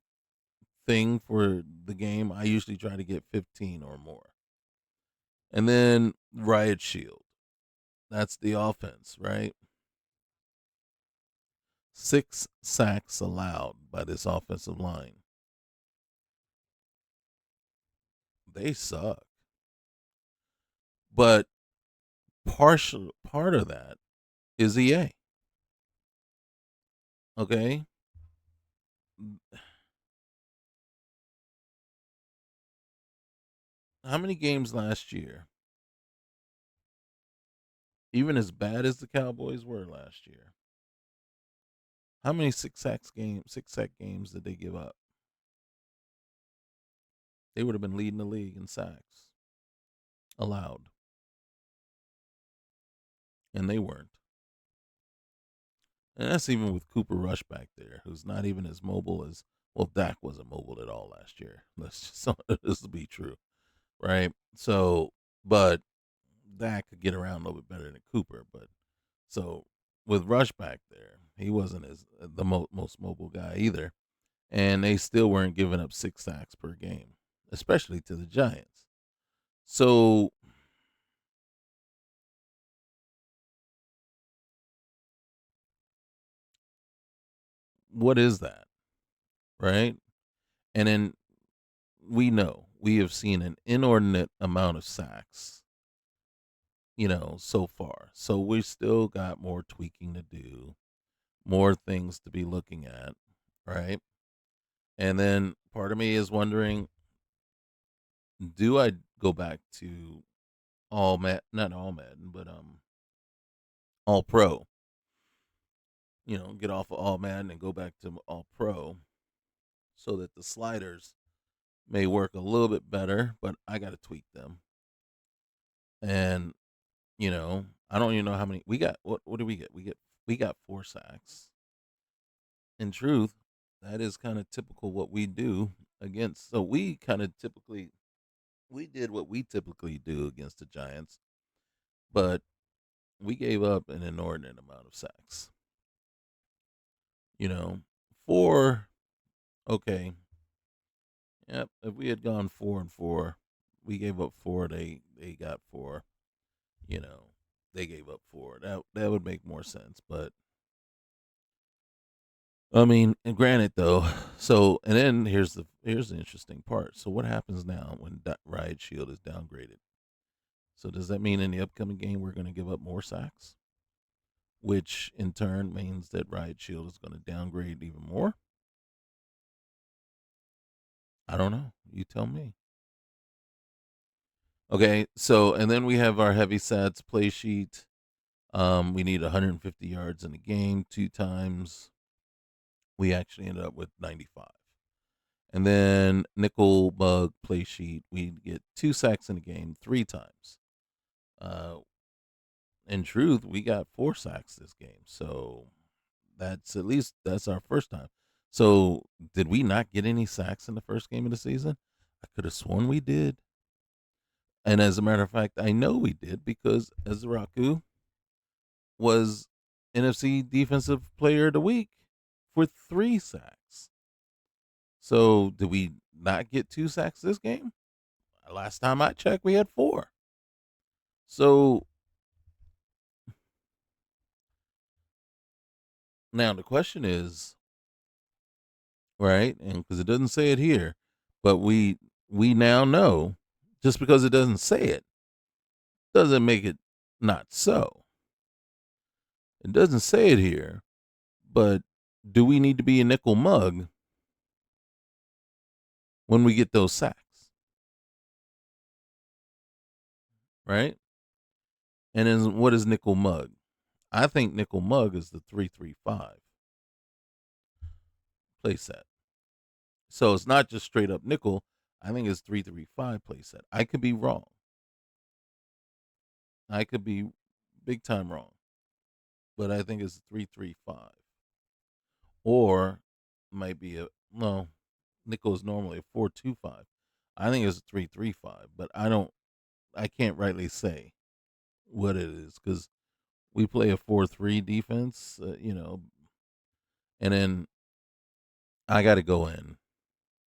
thing for the game, I usually try to get 15 or more. And then Riot Shield. That's the offense, right? 6 sacks allowed by this offensive line. They suck. But part of that is EA. Okay? How many games last year, even as bad as the Cowboys were last year, how many six sack games did they give up? They would have been leading the league in sacks allowed, and they weren't. And that's even with Cooper Rush back there, who's not even as mobile as, well, Dak wasn't mobile at all last year. Let's just this to be true, right? So, but Dak could get around a little bit better than Cooper. But so with Rush back there, he wasn't as the most mobile guy either, and they still weren't giving up 6 sacks per game, especially to the Giants. So what is that, right? And then we have seen an inordinate amount of sacks, so far. So we still got more tweaking to do, more things to be looking at, right? And then part of me is wondering, do I go back to not all Madden, but all pro? Get off of all Madden and go back to all pro so that the sliders may work a little bit better, but I got to tweak them. And I don't even know how many we got. What do we get? We got 4 sacks. In truth, that is kind of typical what we do against. So we did what we typically do against the Giants, but we gave up an inordinate amount of sacks. You know, 4. Okay, yep. If we had gone 4-4, we gave up 4. They got 4. You know, they gave up 4. That would make more sense, but I mean, and granted though, so and then here's the interesting part. So what happens now when Riot Shield is downgraded? So does that mean in the upcoming game we're going to give up more sacks, which in turn means that Riot Shield is going to downgrade even more? I don't know. You tell me. Okay, so and then we have our heavy sets play sheet. We need 150 yards in the game 2 times. We actually ended up with 95. And then nickel bug play sheet, we get 2 sacks in the game 3 times. Uh, in truth, we got 4 sacks this game, so that's our first time. So did we not get any sacks in the first game of the season? I could have sworn we did, and as a matter of fact, I know we did because Ezraku was NFC Defensive Player of the Week for 3 sacks. So did we not get 2 sacks this game? Last time I checked, we had 4. So now the question is, right? And because it doesn't say it here, but we now know, just because it doesn't say it doesn't make it not so. It doesn't say it here, but do we need to be a nickel mug when we get those sacks, right? And then what is nickel mug? I think nickel mug is the 3-3-5 play set. So it's not just straight up nickel. I think it's 3-3-5 play set. I could be wrong. I could be big time wrong, but I think it's 3-3-5, or might be a no. Nickel is normally a 4-2-5. I think it's a 3-3-5, but I can't rightly say what it is because we play a 4-3 defense, and then I got to go in,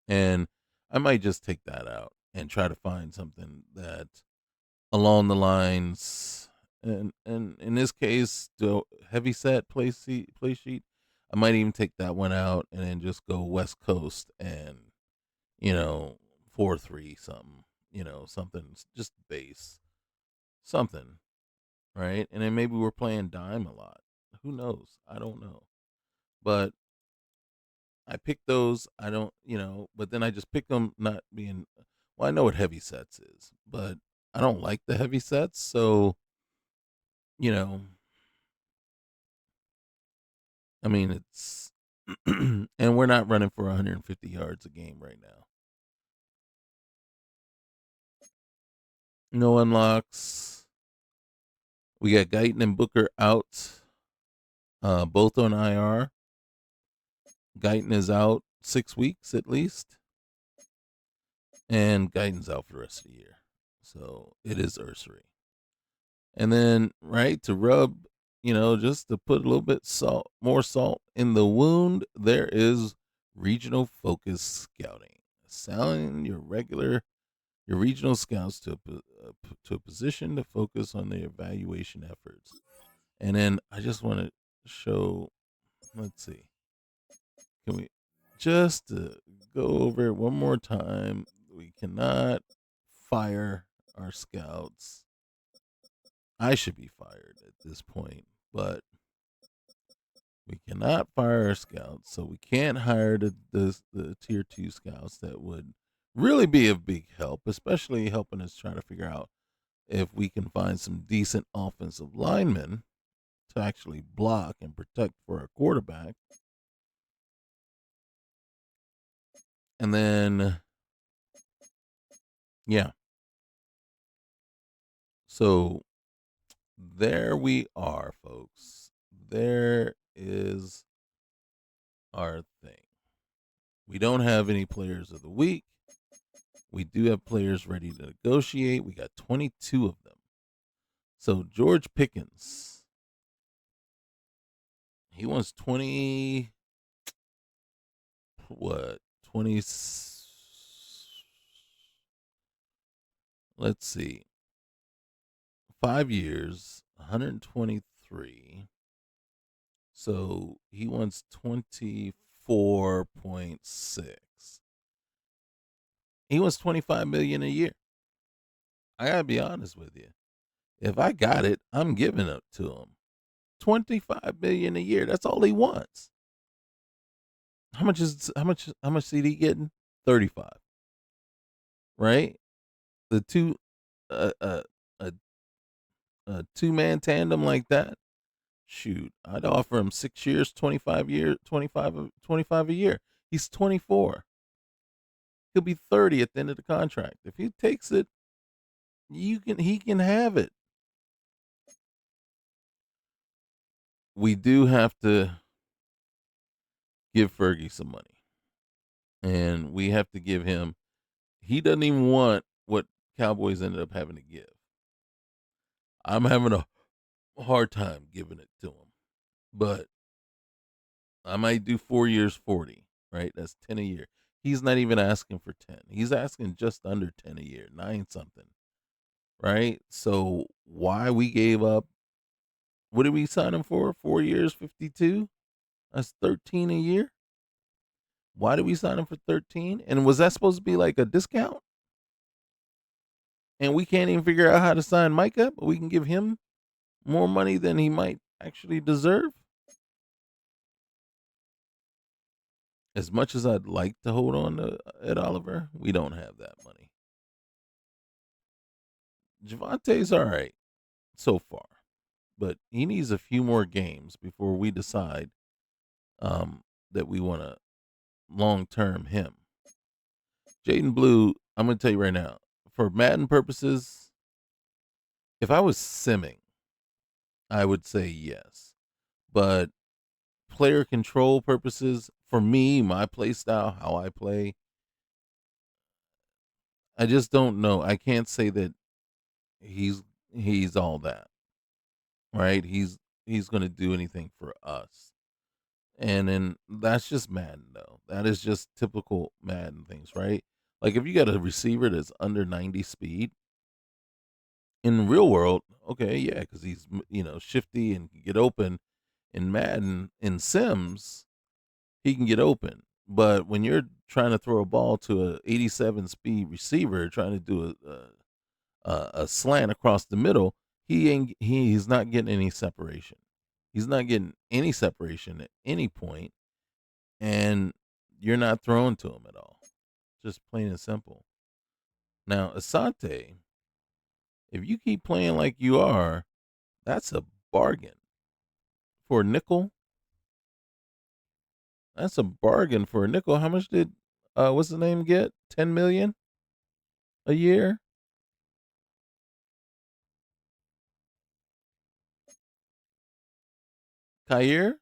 and I might just take that out and try to find something that along the lines, and in this case, the heavy set play sheet. I might even take that one out and then just go West Coast and you know 4-3 something, something just base something, right? And then maybe we're playing dime a lot. Who knows? I don't know, but I pick those. I don't, but then I just pick them not being. Well, I know what heavy sets is, but I don't like the heavy sets. So, you know, I mean, it's, and we're not running for 150 yards a game right now. No unlocks. We got Guyton and Booker out, both on IR. Guyton is out 6 weeks at least, and Guyton's out for the rest of the year. So it is Ursery. And then, right, to rub, just to put a little bit more salt in the wound, there is regional focus scouting. Assign your regional scouts to a position to focus on their evaluation efforts. And then I just want to show, let's see, can we just go over it one more time? We cannot fire our scouts. I should be fired at this point, but we cannot fire our scouts, so we can't hire the tier 2 scouts that would really be of big help, especially helping us try to figure out if we can find some decent offensive linemen to actually block and protect for our quarterback. And then, yeah. So there we are, folks. There is our thing. We don't have any players of the week. We do have players ready to negotiate. We got 22 of them. So George Pickens, he wants 20, what, 20, let's see, 5 years, 123. So he wants 24.6. He wants 25 million a year. I gotta be honest with you. If I got it, I'm giving it to him. 25 million a year. That's all he wants. How much CD getting? 35. Right? The two uh, uh, a a two-man tandem like that. Shoot, I'd offer him 6 years, 25 a year. He's 24. He'll be 30 at the end of the contract. If he takes it, he can have it. We do have to give Fergie some money. And we have to give him, he doesn't even want what Cowboys ended up having to give. I'm having a hard time giving it to him. But I might do 4 years, 40, right? That's 10 a year. He's not even asking for 10. He's asking just under 10 a year, 9 something, right? So why we gave up, what did we sign him for? 4 years, 52? That's 13 a year. Why did we sign him for 13? And was that supposed to be like a discount? And we can't even figure out how to sign Micah, but we can give him more money than he might actually deserve. As much as I'd like to hold on to Ed Oliver, we don't have that money. Javante's all right so far, but he needs a few more games before we decide that we want to long term him. Jaden Blue, I'm going to tell you right now, for Madden purposes, if I was simming, I would say yes. But player control purposes, for me, my play style, how I play, I just don't know. I can't say that he's all that, right? He's going to do anything for us. And then that's just Madden, though. That is just typical Madden things, right? Like if you got a receiver that's under 90 speed, In real world, okay, yeah, because he's shifty and can get open. In Madden, in Sims, he can get open. But when you're trying to throw a ball to a 87 speed receiver, trying to do a slant across the middle, he's not getting any separation. He's not getting any separation at any point, and you're not throwing to him at all. Just plain and simple. Now, Asante, if you keep playing like you are, that's a bargain for a nickel. That's a bargain for a nickel. How much did what's the name get? 10 million a year? Kair?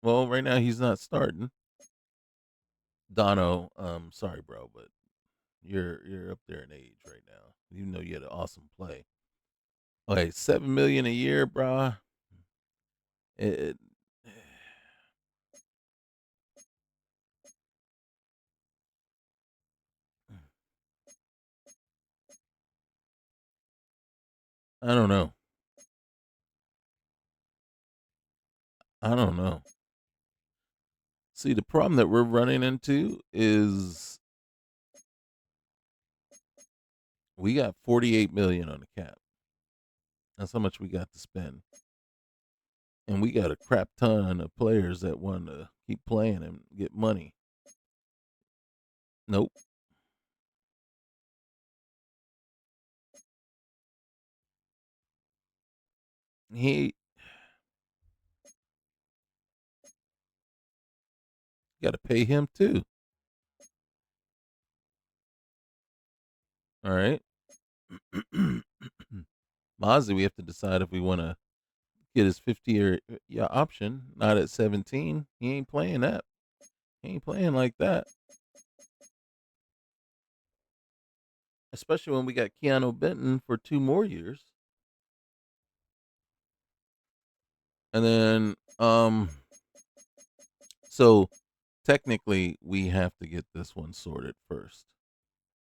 Well, right now he's not starting. Dono, sorry, bro, but you're up there in age right now. Even though you had an awesome play. Okay, 7 million a year, bruh. It, I don't know. I don't know. See, the problem that we're running into is we got 48 million on the cap. That's how much we got to spend. And we got a crap ton of players that want to keep playing and get money. Nope. He got to pay him too. All right. Mozzie, we have to decide if we want to get his 50-year yeah, option. Not at 17. He ain't playing that. He ain't playing like that. Especially when we got Keanu Benton for 2 more years. And then so technically we have to get this one sorted first.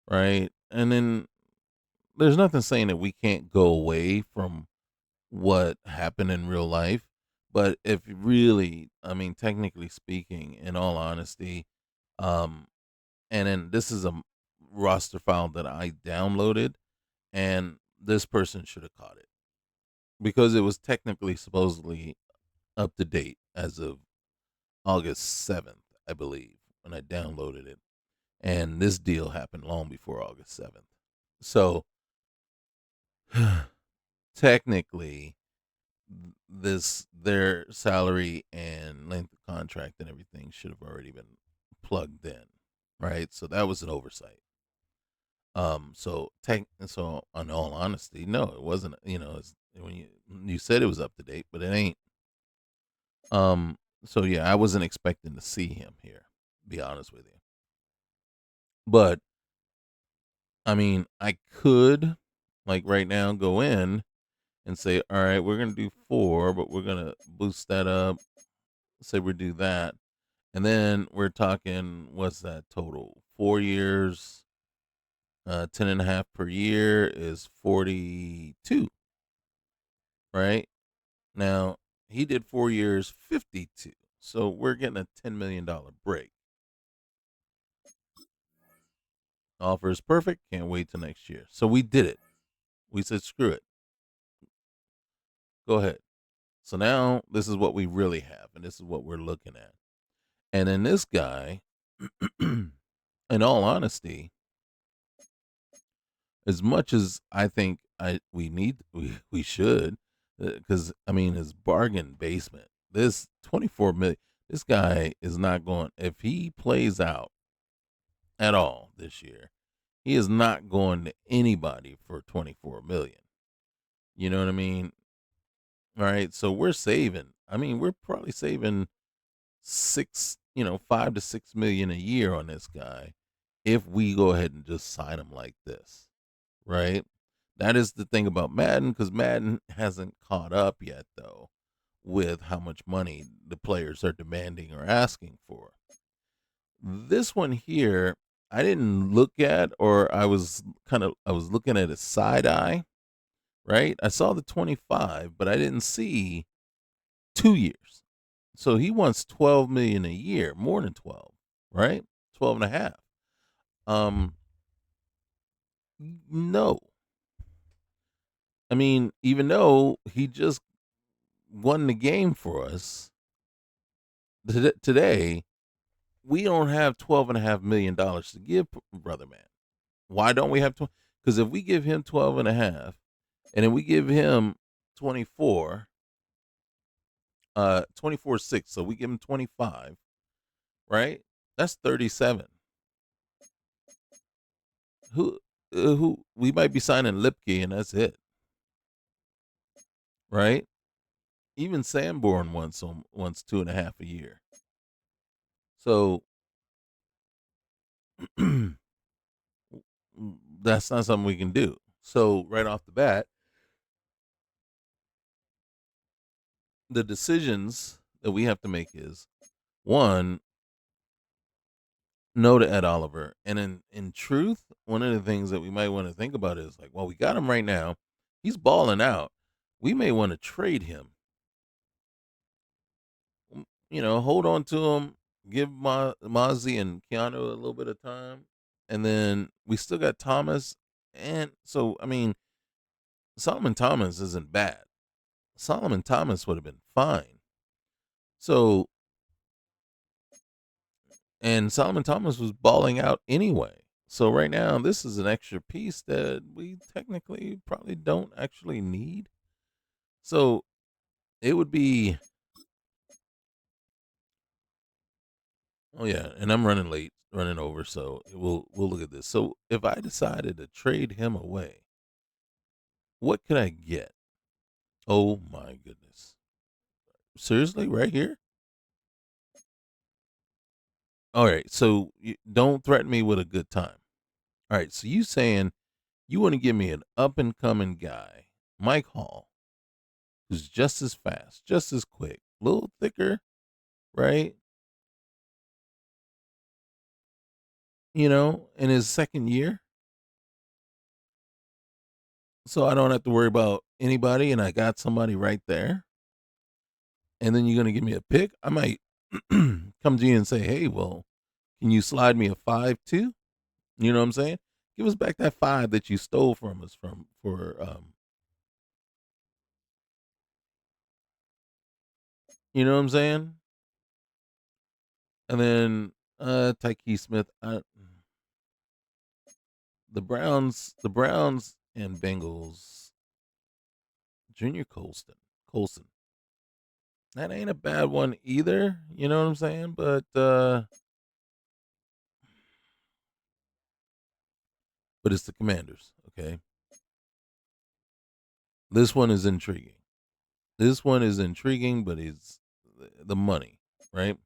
Right? And then there's nothing saying that we can't go away from what happened in real life. But if really, I mean, technically speaking, in all honesty, um, and then this is a roster file that I downloaded, and this person should have caught it because it was technically supposedly up to date as of August 7th, I believe, when I downloaded it. And this deal happened long before August 7th. So technically, this their salary and length of contract and everything should have already been plugged in, right? So that was an oversight. So in all honesty, no, it wasn't. When you said it was up to date, but it ain't. So yeah, I wasn't expecting to see him here. Be honest with you, but I mean, I could like right now go in and say, all right, we're gonna do four, but we're gonna boost that up. Say we do that, and then we're talking, what's that total? 4 years, 10 and a half per year is 42, right? Now, he did 4 years, 52. So we're getting a $10 million break. Offer is perfect. Can't wait till next year. So we did it. We said, screw it. Go ahead. So now this is what we really have, and this is what we're looking at. And then this guy, in all honesty, as much as I think we should, because I mean his bargain basement. This 24 million. This guy is not going. If he plays out at all this year, he is not going to anybody for 24 million. You know what I mean? All right. So we're saving. I mean, we're probably saving 5 to 6 million a year on this guy if we go ahead and just sign him like this, right? That is the thing about Madden, because Madden hasn't caught up yet, though, with how much money the players are demanding or asking for. This one here, I didn't look at, or I was looking at a side eye, right? I saw the 25, but I didn't see 2 years. So he wants 12 million a year, more than 12, right? 12 and a half. Um, no. I mean, even though he just won the game for us today, we don't have $12.5 million to give brother man. Why don't we have to? Because if we give him 12 and a half, and then we give him 24, 24.6, so we give him 25, right? That's 37. Who, who we might be signing Lipke, and that's it, right? Even Sanborn wants 2.5 a year. So that's not something we can do. So right off the bat, the decisions that we have to make is one, no to Ed Oliver. And in truth, one of the things that we might want to think about is like, well, we got him right now. He's balling out. We may want to trade him. Hold on to him, give Mozzie and Keanu a little bit of time. And then we still got Thomas. And so, I mean, Solomon Thomas isn't bad. Solomon Thomas would have been fine. So, and Solomon Thomas was balling out anyway. So right now, this is an extra piece that we technically probably don't actually need. So it would be, oh yeah, and I'm running late, running over. So we'll look at this. So if I decided to trade him away, what could I get? Oh my goodness, seriously, right here? All right, so don't threaten me with a good time. All right, so you saying you want to give me an up and coming guy, Mike Hall, who's just as fast, just as quick, a little thicker, right? In his second year. So I don't have to worry about anybody, and I got somebody right there. And then you're going to give me a pick. I might come to you and say, hey, well, can you slide me a 5 too? You know what I'm saying? Give us back that 5 that you stole from us you know what I'm saying? And then Tyke Smith, the Browns and Bengals, Junior Colson. That ain't a bad one either. You know what I'm saying? But it's the Commanders. Okay, this one is intriguing. This one is intriguing, but it's the money, right?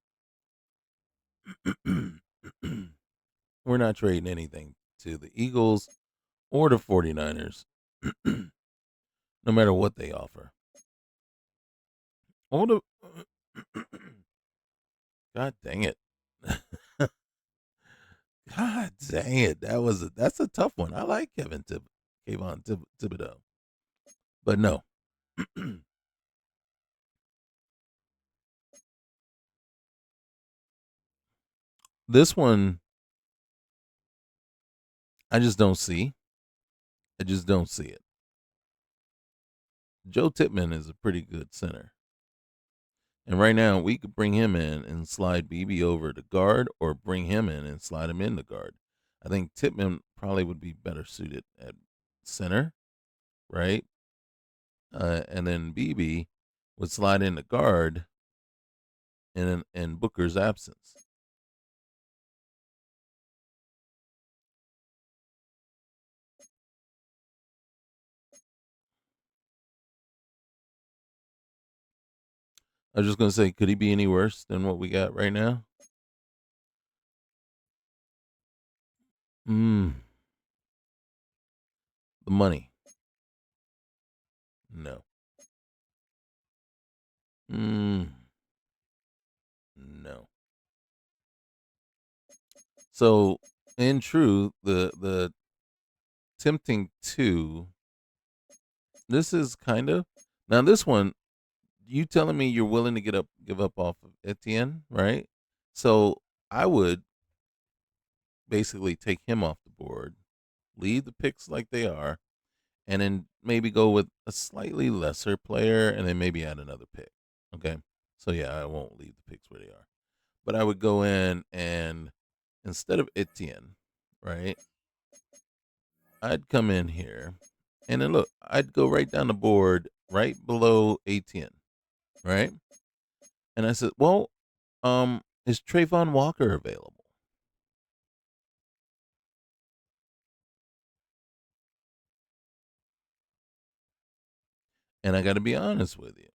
We're not trading anything to the Eagles or the 49ers, no matter what they offer. Or the God dang it. God dang it. That's a tough one. I like Kayvon Thibodeau. But no. This one I just don't see. I just don't see it. Joe Tippmann is a pretty good center. And right now we could bring him in and slide BB over to guard, or bring him in and slide him in the guard. I think Tippmann probably would be better suited at center, right? And then BB would slide in the guard in Booker's absence. I was just gonna say, could he be any worse than what we got right now? Mm, the money. No. Mm, no. So in truth, the tempting two. This is kind of now this one. You telling me you're willing to give up off of Etienne, right? So I would basically take him off the board, leave the picks like they are, and then maybe go with a slightly lesser player, and then maybe add another pick. Okay, so yeah, I won't leave the picks where they are, but I would go in and instead of Etienne, right? I'd come in here, and then look, I'd go right down the board, right below Etienne, right? And I said, well, is Trayvon Walker available? And I got to be honest with you,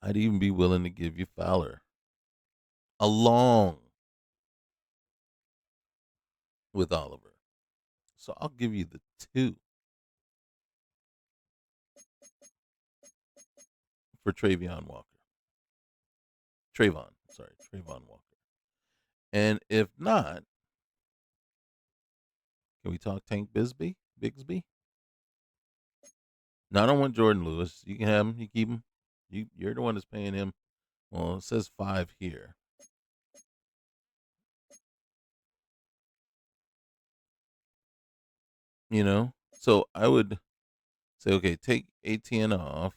I'd even be willing to give you Fowler along with Oliver. So I'll give you the two for Travion Walker. Trayvon Walker. And if not, can we talk Tank Bigsby? No, I don't want Jordan Lewis. You can have him. You keep him. You're the one that's paying him. Well, it says 5 here. You know, so I would say, okay, take ATN off.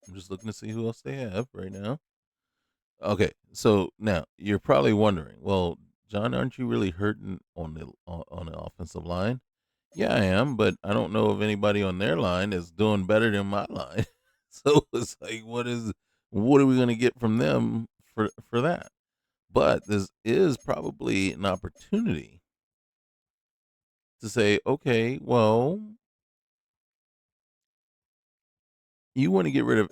I'm just looking to see who else they have right now. Okay, so now you're probably wondering, well, John, aren't you really hurting on the offensive line? Yeah, I am, but I don't know if anybody on their line is doing better than my line. So it's like, what are we going to get from them for that? But this is probably an opportunity to say, okay, well, you want to get rid of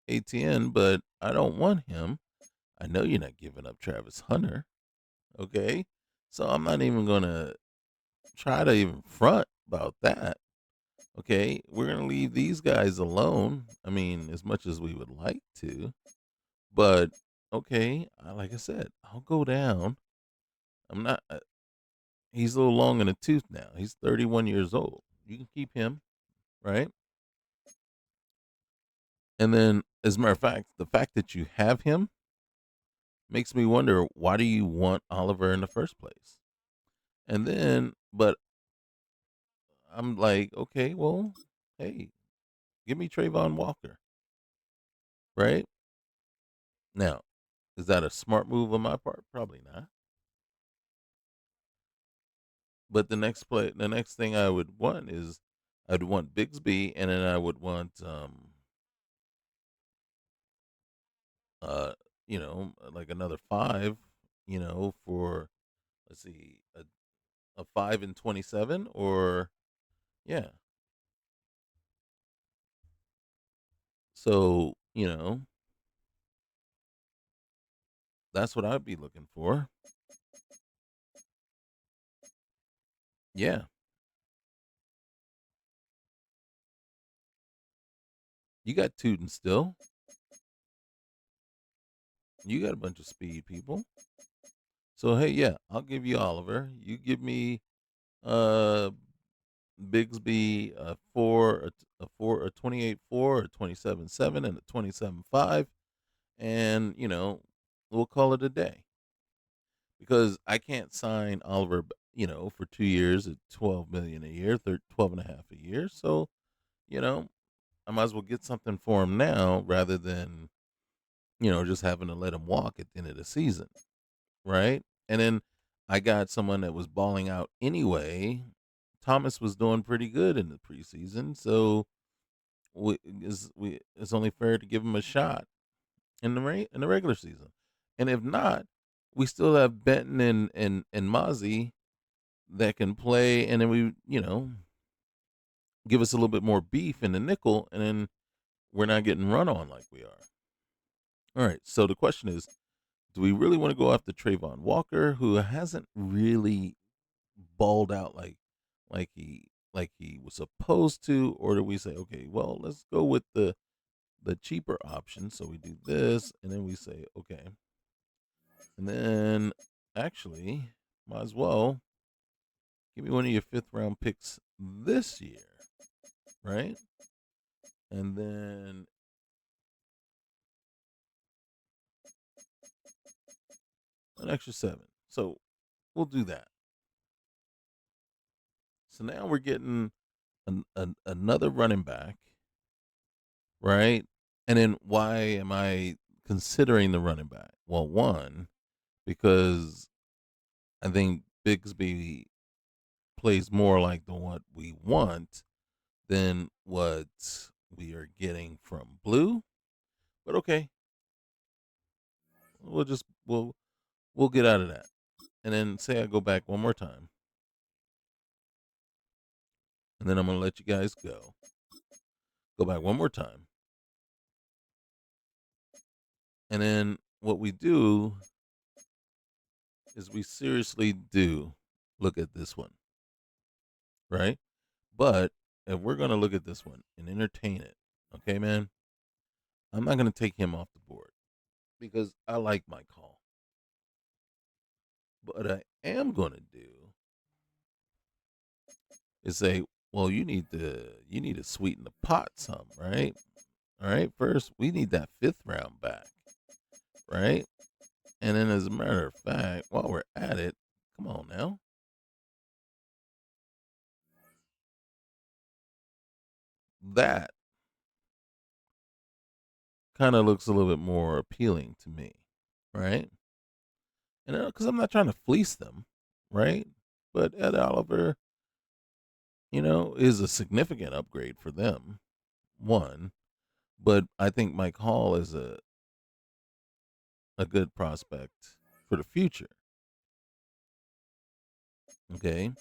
ATN, but I don't want him. I know you're not giving up Travis Hunter. Okay. So I'm not even going to try to even front about that. Okay. We're going to leave these guys alone. I mean, as much as we would like to, but okay. Like I said, I'll go down. I'm not, he's a little long in the tooth now. He's 31 years old. You can keep him, right? And then, as a matter of fact, the fact that you have him makes me wonder, why do you want Oliver in the first place? And then, but I'm like, okay, well, hey, give me Trayvon Walker, right? Now, is that a smart move on my part? Probably not. But the next thing I would want is I'd want Bigsby, and then I would want, uh, like another 5, for let's see, a 5 and 27, or yeah. So that's what I'd be looking for. Yeah, you got Tootin still. You got a bunch of speed people. So hey, yeah, I'll give you Oliver. You give me uh Bigsby a 28-4, a 27-7, and a 27-5, and we'll call it a day because I can't sign Oliver, for 2 years at 12 million a year, 12 and a half a year. So you know, I might as well get something for him now rather than just having to let him walk at the end of the season, right? And then I got someone that was balling out anyway. Thomas was doing pretty good in the preseason, so it's only fair to give him a shot in the regular season. And if not, we still have Benton and Mozzie that can play, and then we give us a little bit more beef in the nickel, and then we're not getting run on like we are. All right. So the question is, do we really want to go after Trayvon Walker, who hasn't really balled out like he was supposed to, or do we say, okay, well, let's go with the cheaper option? So we do this, and then we say, okay, and then actually, might as well give me one of your fifth round picks this year, right? And then an extra seven. So we'll do that. So now we're getting another running back, right? And then why am I considering the running back? Well, one, because I think Bigsby plays more like the what we want than what we are getting from Blue. But okay, we'll just we'll get out of that. And then say I go back one more time, and then I'm gonna let you guys go. Go back one more time, and then what we do is we seriously do look at this one, right? But if we're gonna look at this one and entertain it, okay, man, I'm not gonna take him off the board because I like my call. But I am gonna do is say, well, you need to sweeten the pot some, right? All right. First, we need that fifth round back, right? And then, as a matter of fact, while we're at it, come on now, that kind of looks a little bit more appealing to me, right? And because I'm not trying to fleece them, right? But Ed Oliver, is a significant upgrade for them. One, but I think Mike Hall is a good prospect for the future. Okay.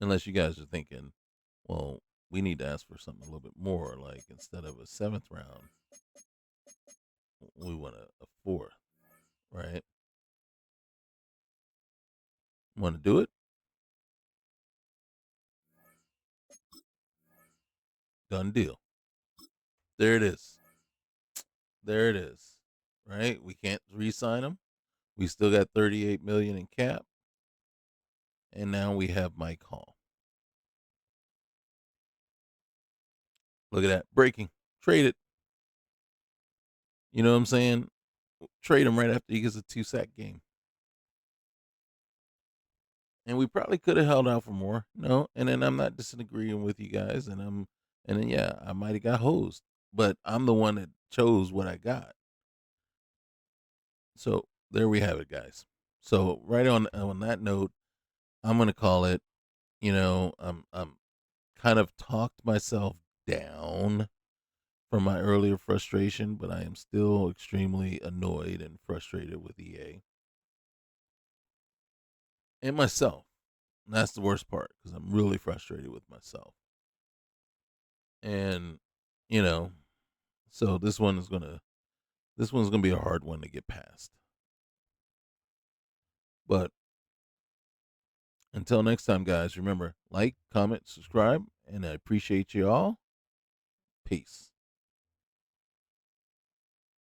Unless you guys are thinking, well, we need to ask for something a little bit more. Like instead of a seventh round, we want a fourth, right? Want to do it? Done deal. There it is. There it is. Right? We can't re-sign him. We still got 38 million in cap, and now we have Mike Hall. Look at that breaking. Trade it. You know what I'm saying? Trade him right after he gets a two-sack game. And we probably could have held out for more. No, and then I'm not disagreeing with you guys, and then yeah, I might have got hosed, but I'm the one that chose what I got. So there we have it, guys. So right on that note, I'm gonna call it. I'm kind of talked myself down from my earlier frustration, but I am still extremely annoyed and frustrated with EA and myself. And that's the worst part because I'm really frustrated with myself. And you know, so this one's gonna be a hard one to get past. But until next time, guys, remember like, comment, subscribe, and I appreciate you all. Peace.